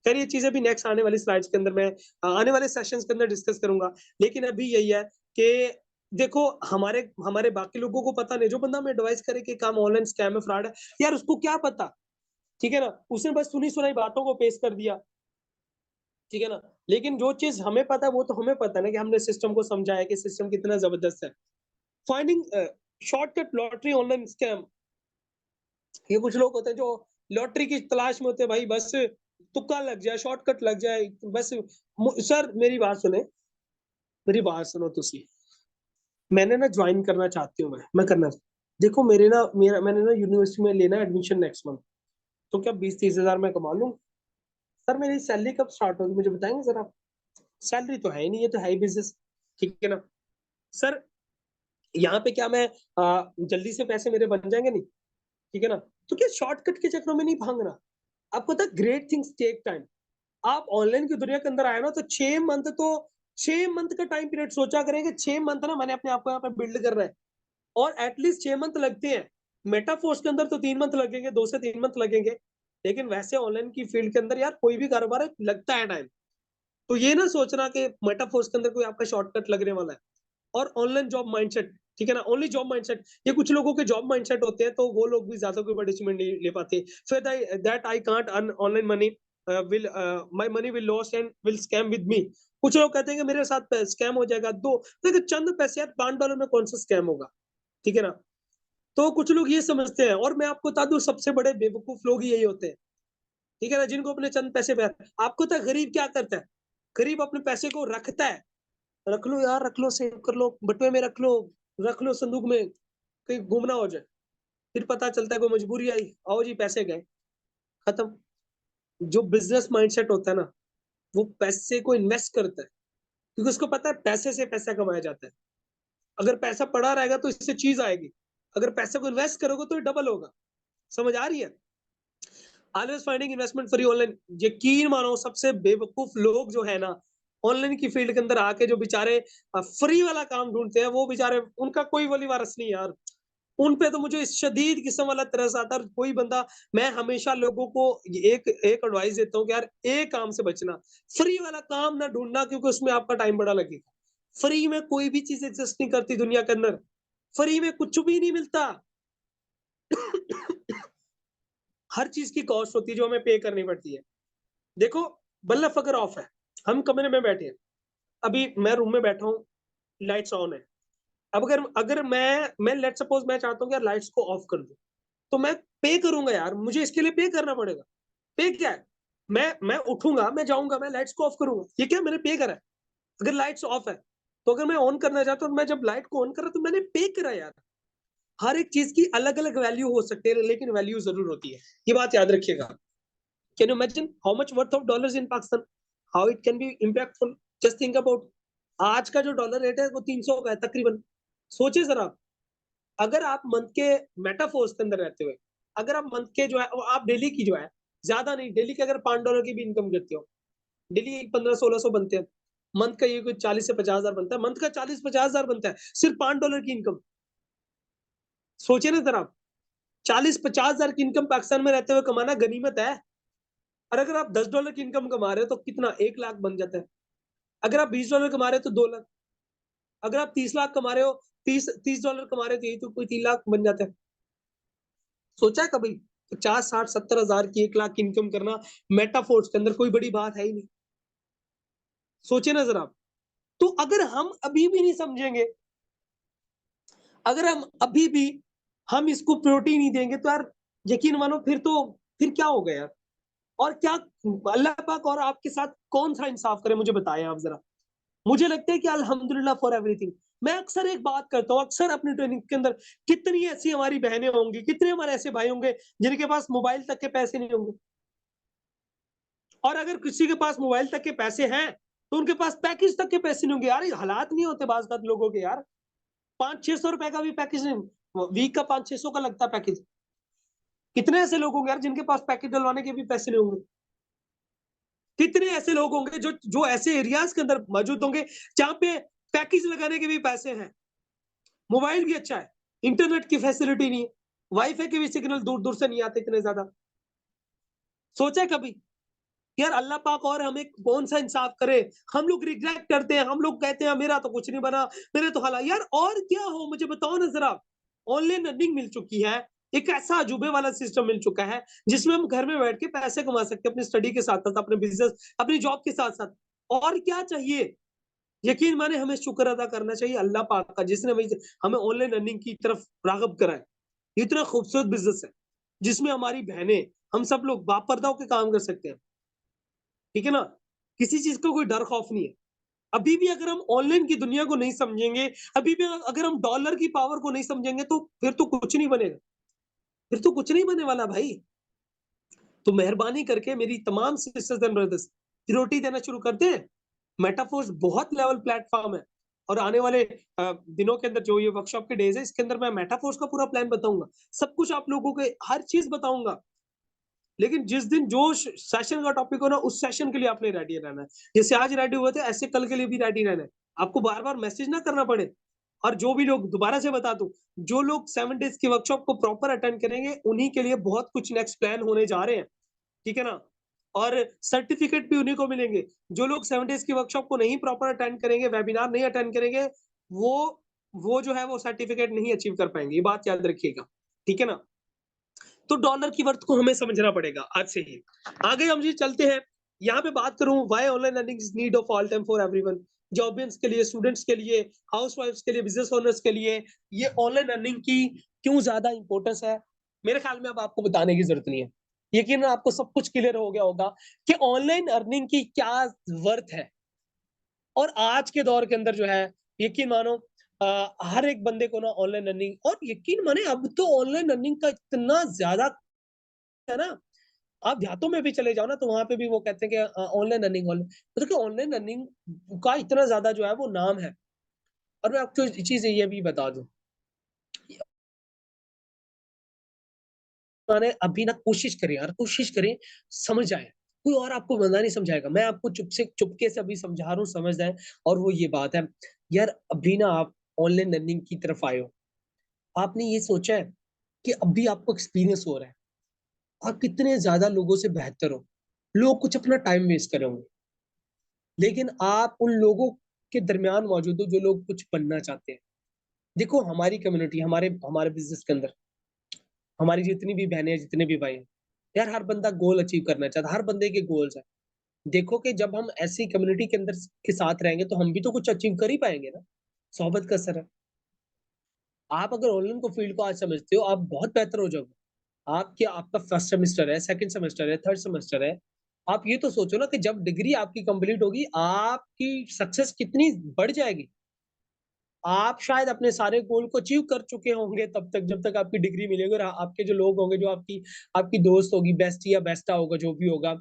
खैर ये चीज़ें भी नेक्स्ट आने वाली स्लाइड्स के अंदर मैं आने वाले सेशंस के अंदर डिस्कस करूँगा। लेकिन अभी यही है कि देखो हमारे हमारे बाकी लोगों को पता नहीं, जो बंदा हमें एडवाइस करे कि काम ऑनलाइन स्कैम है, फ्रॉड है, यार उसको क्या पता? ठीक है ना? उसने बस सुनी-सुनाई बातों को पेश कर दिया। ठीक है ना? लेकिन जो चीज़ हमें पता है वो तो हमें पता है ना कि हमने सिस्टम को समझा है कि सिस्टम कितना ज़बरदस्त है। Finding shortcut lottery online scam, ये कुछ लोग होते हैं जो लॉटरी की तलाश में होते हैं भाई, बस तुक्का लग जाए, शॉर्टकट लग जाए, बस सर मेरी बात सुनो तुसी। मैंने ना जॉइन करना चाहती हूँ मैं करना देखो मैंने ना यूनिवर्सिटी में लेना है एडमिशन नेक्स्ट मंथ, तो क्या 20-30 हज़ार मैं कमा लूँ? सर मेरी सैलरी कब स्टार्ट होगी मुझे बताएँगे ज़रा? सैलरी तो है ही नहीं, ये तो है ही बिज़नेस, ठीक है ना? सर यहाँ पे क्या मैं जल्दी से पैसे मेरे बन जाएँगे नहीं, ठीक है ना? तो क्या शॉर्टकट के चक्करों में नहीं भागना। आपको पता है ग्रेट थिंग्स टेक टाइम। आप ऑनलाइन की दुनिया के अंदर आए ना तो 6 मंथ का टाइम पीरियड सोचा करें कि 6 मंथ ना मैंने अपने आप को यहाँ पे बिल्ड करना है और एटलीस्ट 6 मंथ लगते हैं। मेटाफोर्स के अंदर तो 3 मंथ लगेंगे, 2 से 3 मंथ लगेंगे। लेकिन वैसे ऑनलाइन की फील्ड के अंदर यार कोई भी कारोबार है लगता है टाइम। तो ये ना सोचना कि मेटाफोर्स के अंदर कोई आपका शॉर्टकट लगने वाला है। और ऑनलाइन जॉब माइंडसेट, ठीक है ना? ओनली जॉब माइंडसेट, ये कुछ लोगों के जॉब माइंडसेट होते हैं, तो वो लोग भी ज़्यादा कोई बड़ी अचीवमेंट नहीं ले पाते। फिर that I can't earn online money, my money will loss and will scam with me. कुछ लोग कहते हैं कि मेरे साथ स्कैम हो जाएगा। देखिए चंद पैसे यार $5 में कौन सा स्कैम होगा, ठीक है ना? तो कुछ लोग ये समझते हैं और मैं आपको बता दूँ सबसे बड़े बेवकूफ लोग ही यही होते हैं, ठीक है ना? जिनको अपने चंद पैसे पे आपको पता है गरीब क्या करता है? गरीब अपने पैसे को रखता है। रख लो यार, रख लो, सेव कर लो, बटुए में रख लो संदूक में, कहीं गुम ना हो जाए। फिर पता चलता है कोई मजबूरी आई, आओ जी पैसे गए, खत्म। जो बिज़नेस माइंडसेट होता है ना, वो पैसे को इन्वेस्ट करता है। क्योंकि उसको पता है पैसे से पैसा कमाया जाता है। अगर पैसा पड़ा रहेगा तो इससे चीज आएगी, अगर पैसे को इन्वेस्ट करोगे तो ये डबल होगा। समझ आ रही है? Always finding investment free online. यकीन मानो सबसे बेवकूफ लोग जो है ना, ऑनलाइन की फील्ड के अंदर आके जो बेचारे फ्री वाला काम ढूंढते हैं, वो बेचारे उनका कोई वली वारस नहीं यार। उन पे तो मुझे शदीद किस्म वाला तरस आता है। कोई बंदा, मैं हमेशा लोगों को एक एक एडवाइस देता हूँ कि यार एक काम से बचना, फ्री वाला काम ना ढूंढना, क्योंकि उसमें आपका टाइम बड़ा लगेगा। फ्री में कोई भी चीज एग्जिस्ट नहीं करती दुनिया के अंदर, फ्री में कुछ भी नहीं मिलता। हर चीज की कॉस्ट होती है जो हमें पे करनी पड़ती है। देखो, बल्ब अगर ऑफ है, हम कमरे में बैठे हैं, अभी मैं रूम में बैठा हूँ, लाइट्स ऑन है। अब अगर अगर मैं लेट सपोज मैं चाहता हूँ कि यार लाइट्स को ऑफ कर दूं, तो मैं पे करूंगा यार, मुझे इसके लिए पे करना पड़ेगा। पे क्या है? मैं उठूंगा, मैं जाऊंगा, मैं लाइट्स को ऑफ करूंगा, ये क्या मैंने पे करा है। अगर लाइट्स ऑफ है, तो अगर मैं ऑन करना चाहता हूँ, मैं जब लाइट को ऑन कर रहा तो मैंने पे करा यार। हर एक चीज की अलग अलग वैल्यू हो सकती है, लेकिन वैल्यू जरूर होती है, ये बात याद रखिएगा। Can you imagine how much worth of dollars in Pakistan, how it can be impactful? Just think about, आज का जो डॉलर रेट है वो 300 का है तकरीबन। सोचिए जरा, अगर आप मंथ के मेटाफोर्स के अंदर रहते हुए, अगर आप मंथ के जो है, आप डेली की जो है, ज्यादा नहीं, डेली के अगर $5 की भी इनकम करते हो, डेली 1500-1600 बनते हैं, मंथ का ये कुछ 40 से 50 हजार बनता है, मंथ का 40-50 हजार बनता है सिर्फ $5 की इनकम। सोचिए ना जरा, 40-50 हजार की इनकम पाकिस्तान में रहते हुए कमाना गनीमत है। और अगर आप $10 की इनकम कमा रहे हो तो कितना, 1 लाख बन जाता है। अगर आप $20 कमा रहे हो तो 2 लाख। अगर आप 30 लाख कमा रहे हो, $30 कमा रहे हो तो यही तो कोई 3 लाख बन जाता है। सोचा है कभी 50-60-70 हजार की 1 लाख की इनकम करना मेटाफोर्स के अंदर कोई बड़ी बात है ही नहीं। सोचिए ना जरा। तो अगर हम अभी भी नहीं समझेंगे, अगर हम अभी भी हम इसको प्रायोरिटी नहीं देंगे, तो यार यकीन मानो फिर क्या होगा यार। और क्या, अल्लाह पाक और आपके साथ कौन सा इंसाफ करे, मुझे बताएं आप जरा। मुझे लगता है कि अल्हम्दुलिल्लाह फॉर एवरीथिंग। मैं अक्सर एक बात करता हूँ, अक्सर अपनी ट्रेनिंग के अंदर, कितनी ऐसी हमारी बहनें होंगी, कितने हमारे ऐसे भाई होंगे जिनके पास मोबाइल तक के पैसे नहीं होंगे। और अगर किसी के पास मोबाइल तक के पैसे हैं, तो उनके पास पैकेज तक के पैसे नहीं होंगे यार। ये हालात नहीं होते बात लोगों के यार। 500-600 रुपए का भी पैकेज नहीं, वीक का 500-600 का लगता है पैकेज। कितने ऐसे लोग होंगे यार जिनके पास पैकेज डलवाने के भी पैसे नहीं होंगे। कितने ऐसे लोग होंगे जो जो ऐसे एरियाज के अंदर मौजूद होंगे जहां पे पैकेज लगाने के भी पैसे हैं, मोबाइल भी अच्छा है, इंटरनेट की फैसिलिटी नहीं है, वाईफाई के भी सिग्नल दूर दूर से नहीं आते इतने ज्यादा। सोचा है कभी यार अल्लाह पाक और हमें कौन सा इंसाफ करे। हम लोग रिग्रेट करते हैं, हम लोग कहते हैं मेरा तो कुछ नहीं बना, मेरे तो हालात यार, और क्या हो मुझे बताओ ना जरा। ऑनलाइन अर्निंग मिल चुकी है, एक ऐसा अजूबे वाला सिस्टम मिल चुका है जिसमें हम घर में बैठ के पैसे कमा सकते हैं, अपनी स्टडी के साथ साथ, अपने बिजनेस, अपनी जॉब के साथ साथ। और क्या चाहिए? यकीन माने हमें शुक्र अदा करना चाहिए अल्लाह पाक का, जिसने हमें ऑनलाइन अर्निंग की तरफ रागब करा है। इतना खूबसूरत बिजनेस है जिसमें हमारी बहनें, हम सब लोग बापर्दा होकर काम कर सकते हैं। ठीक है ना? किसी चीज का कोई डर खौफ नहीं है। अभी भी अगर हम ऑनलाइन की दुनिया को नहीं समझेंगे, अभी भी अगर हम डॉलर की पावर को नहीं समझेंगे, तो फिर तो कुछ नहीं बनेगा। फिर तो कुछ नहीं बने वाला भाई। तो मेहरबानी करके मेरी तमाम सिस्टर्स एंड ब्रदर्स, रोटी देना शुरू करते हैं। मेटाफोर्स बहुत लेवल प्लेटफॉर्म है, और आने वाले दिनों के अंदर जो ये वर्कशॉप के डेज है, इसके अंदर मैं मेटाफोर्स का पूरा प्लान बताऊंगा, सब कुछ आप लोगों को हर चीज बताऊंगा। लेकिन जिस दिन जो सेशन का टॉपिक हो ना, उस सेशन के लिए आपने रेडी रहना है। जैसे आज रेडी हुए थे, ऐसे कल के लिए भी रेडी रहना है। आपको बार बार मैसेज ना करना पड़े। और जो भी लोग, दोबारा से बता दूं, जो लोग 7 डेज की वर्कशॉप को प्रॉपर अटेंड करेंगे, उन्हीं के लिए बहुत कुछ नेक्स्ट प्लान होने जा रहे हैं। ठीक है ना? और सर्टिफिकेट भी उन्हीं को मिलेंगे। जो लोग 7 डेज की वर्कशॉप को नहीं प्रॉपर अटेंड करेंगे, वेबिनार नहीं अटेंड करेंगे, वो वो जो है वो सर्टिफिकेट नहीं अचीव कर पाएंगे। ये बात याद रखिएगा। ठीक है ना? तो डॉलर की वर्थ को हमें समझना पड़ेगा आज से ही। आगे हम जी चलते हैं। यहाँ पे बात करूं, why online earning is need of all time for everyone. जॉबियंस के लिए, स्टूडेंट्स के लिए, हाउसवाइफ्स के लिए, बिजनेस ओनर्स के लिए, ये ऑनलाइन अर्निंग की क्यों ज्यादा इंपॉर्टेंस है, मेरे ख्याल में अब आपको बताने की जरूरत नहीं है। यकीन आपको सब कुछ क्लियर हो गया होगा कि ऑनलाइन अर्निंग की क्या वर्थ है। और आज के दौर के अंदर जो है, यकीन मानो, हर एक बंदे को ना ऑनलाइन अर्निंग, और यकीन माने अब तो ऑनलाइन अर्निंग का इतना ज्यादा है ना। आप देहातों में भी चले जाओ ना, तो वहाँ पे भी वो कहते हैं कि ऑनलाइन अर्निंग तो देखिए ऑनलाइन अर्निंग का इतना ज़्यादा जो है वो नाम है। और मैं आपको चीज़ ये भी बता दूँ, मैंने अभी ना कोशिश करें यार, कोशिश करें, समझ आए। कोई और आपको बंदा नहीं समझाएगा। मैं आपको चुपके से अभी समझा रहा हूँ, समझ आए। और वो ये बात है, यार अभी ना आप ऑनलाइन लर्निंग की तरफ आए हो। आपने ये सोचा है कि अभी आपको एक्सपीरियंस हो रहा है। आप कितने ज़्यादा लोगों से बेहतर हो। लोग कुछ अपना टाइम वेस्ट कर रहे होंगे, लेकिन आप उन लोगों के दरमियान मौजूद हो जो लोग कुछ बनना चाहते हैं। देखो हमारी कम्युनिटी, हमारे हमारे बिज़नेस के अंदर हमारी जितनी भी बहनें हैं, जितने भी भाई हैं, यार हर बंदा गोल अचीव करना चाहता है, हर बंदे के गोल्स हैं। देखो कि जब हम ऐसी कम्युनिटी के अंदर के साथ रहेंगे तो हम भी तो कुछ अचीव कर ही पाएँगे ना। सोहबत का असर है। आप अगर ऑनलाइन को फील्ड को आज समझते हो, आप बहुत बेहतर हो जाओगे। आपका फर्स्ट सेमेस्टर है, सेकंड सेमेस्टर है, थर्ड सेमेस्टर है। आप ये तो सोचो ना कि जब डिग्री आपकी कंप्लीट होगी, आपकी सक्सेस कितनी बढ़ जाएगी। आप शायद अपने सारे गोल को अचीव कर चुके होंगे तब तक, जब तक आपकी डिग्री मिलेगी और आपके जो लोग होंगे, जो आपकी आपकी दोस्त होगी, बेस्टी या बेस्टा होगा, जो भी होगा,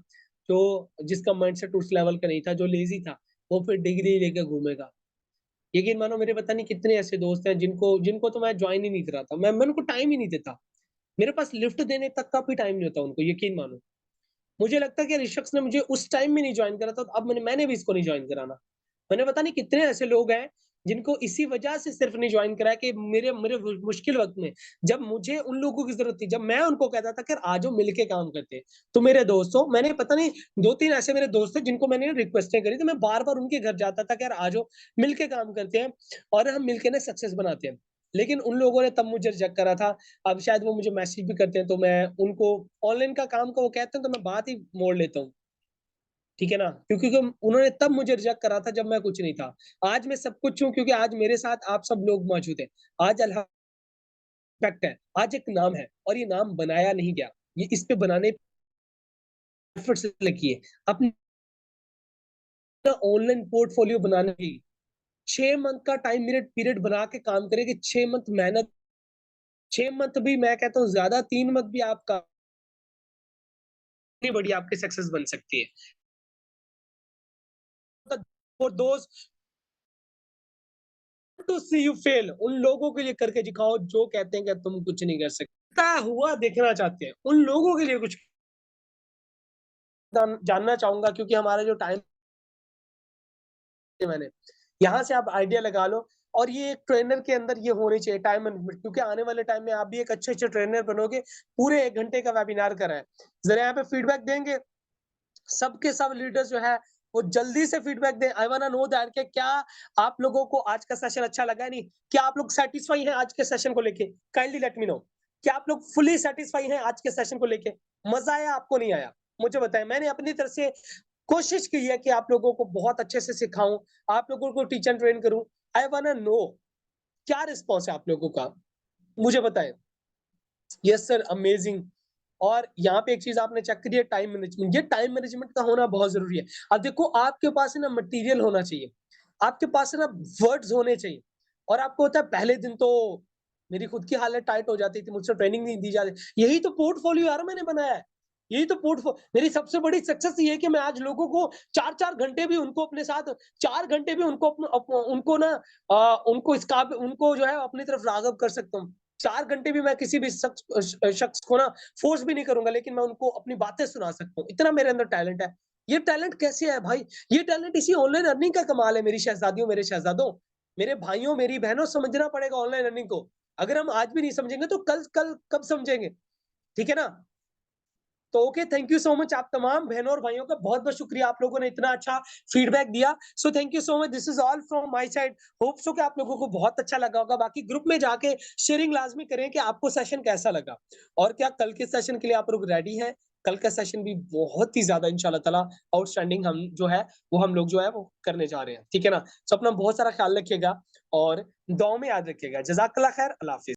जो जिसका माइंडसेट उस लेवल का नहीं था, जो लेज़ी था, वो फिर डिग्री लेके घूमेगा। यकीन मानो मेरे पता नहीं कितने ऐसे दोस्त हैं जिनको जिनको तो मैं जॉइन ही नहीं कराता। मैं उनको टाइम ही नहीं देता। मेरे पास लिफ्ट देने तक का भी टाइम नहीं होता उनको, यकीन मानो। मुझे लगता है कि इस शख्स ने मुझे उस टाइम में नहीं जॉइन करा था, तो अब मैंने भी इसको नहीं जॉइन कराना। मैंने पता नहीं कितने ऐसे लोग हैं जिनको इसी वजह से सिर्फ नहीं जॉइन कराया कि मेरे मेरे मुश्किल वक़्त में जब मुझे उन लोगों की ज़रूरत थी, जब मैं उनको कहता था कि यार आ जाओ मिल के काम करते हैं। तो मेरे दोस्तों, मैंने पता नहीं 2-3 ऐसे मेरे दोस्त थे जिनको मैंने रिक्वेस्टें करी, तो मैं बार-बार उनके घर जाता था कि यार आ जाओ मिल के काम करते हैं और हम मिल के ना सक्सेस बनाते हैं। लेकिन उन लोगों ने तब मुझे रिजेक्ट करा था। अब शायद वो मुझे मैसेज भी करते हैं, तो मैं उनको ऑनलाइन का काम का वो कहते हैं, तो मैं बात ही मोड़ लेता हूँ। ठीक है ना? क्योंकि उन्होंने तब मुझे रिजेक्ट करा था जब मैं कुछ नहीं था। आज मैं सब कुछ हूँ क्योंकि आज मेरे साथ आप सब लोग मौजूद हैं। आज फैक्ट है, आज एक नाम है और ये नाम बनाया नहीं गया। ये इस पे बनाने एफर्ट्स लगी है। अपना ऑनलाइन पोर्टफोलियो बनाने की 6 मंथ का टाइम पीरियड पीरियड बना के काम करें कि 6 मंथ मेहनत, 6 मंथ भी मैं कहता हूँ ज़्यादा, 3 मंथ भी आपका इतनी बड़ी आपकी सक्सेस बन सकती है। For those to see you fail, उन लोगों के लिए करके दिखाओ जो कहते हैं कि तुम कुछ नहीं कर सकते। क्या हुआ देखना चाहते हैं, उन लोगों के लिए कुछ जानना चाहूँगा क्योंकि हमारा जो टाइम है मैंने, यहाँ से आप आइडिया लगा लो और ये एक ट्रेनर के अंदर ये होनी चाहिए टाइम मैनेजमेंट, क्योंकि आने वाले टाइम में आप भी एक अच्छे-अच्छे ट्रेनर बनोगे। पूरे 1 घंटे का वेबिनार कराएँ। ज़रा यहाँ पे फीडबैक देंगे, सब के सब लीडर्स जो है वो जल्दी से फीडबैक दें। आई वांना नो दैट कि क्या आप लोगों को आज का सेशन अच्छा लगा? नहीं, क्या आप लोग सैटिस्फाई हैं आज के सेशन को लेके? Kindly let me know. क्या आप लोग फुली सैटिस्फाई हैं आज के सेशन को लेके? मजा आया आपको, नहीं आया? मुझे बताएं। मैंने अपनी तरफ से कोशिश की है कि आप लोगों को बहुत अच्छे से सिखाऊं, आप लोगों को टीच एंड ट्रेन करूं। आई वांना नो क्या रिस्पॉन्स है आप लोगों का, मुझे बताएं। Yes sir, amazing. और यहाँ पे एक चीज आपने चेक करी है, टाइम मैनेजमेंट। ये टाइम मैनेजमेंट का होना बहुत जरूरी है। अब देखो आपके पास है ना मटेरियल होना चाहिए, आपके पास है ना वर्ड्स होने चाहिए। और आपको होता है पहले दिन तो मेरी खुद की हालत टाइट हो जाती थी, मुझसे ट्रेनिंग नहीं दी जाती। यही तो पोर्टफोलियो यार मैंने बनाया है। यही तो मेरी सबसे बड़ी सक्सेस ये है कि मैं आज लोगों को 4-4 घंटे भी उनको अपने साथ 4 घंटे भी उनको उनको ना उनको इस उनको जो है अपनी तरफ राग़िब कर सकता हूँ। 4 घंटे भी मैं किसी भी शख्स को ना फ़ोर्स भी नहीं करूँगा, लेकिन मैं उनको अपनी बातें सुना सकता हूँ। इतना मेरे अंदर टैलेंट है। ये टैलेंट कैसे है भाई? ये टैलेंट इसी ऑनलाइन अर्निंग का कमाल है मेरी शहज़ादियों, मेरे शहज़ादों। मेरे भाइयों, मेरी बहनों, समझना पड़ेगा ऑनलाइन अर्निंग को। अगर हम आज भी नहीं समझेंगे तो कल कल कब समझेंगे? ठीक है ना? तो okay, thank you so much आप तमाम बहनों और भाइयों का बहुत-बहुत शुक्रिया, आप लोगों ने इतना अच्छा फीडबैक दिया। So thank you so much, this is all from my side. Hope so कि आप लोगों को बहुत अच्छा लगा होगा। बाकी ग्रुप में जाके शेयरिंग लाज़मी करें कि आपको सेशन कैसा लगा और क्या कल के सेशन के लिए आप लोग रेडी हैं? कल का सेशन भी बहुत ही ज़्यादा इंशाअल्लाह ताला आउटस्टैंडिंग हम जो है वो हम लोग जो है वो करने जा रहे हैं। ठीक है ना? सो अपना बहुत सारा ख्याल रखिएगा और दुआओं में याद रखिएगा। जज़ाकल्लाह खैर, अल्लाह हाफ़िज़।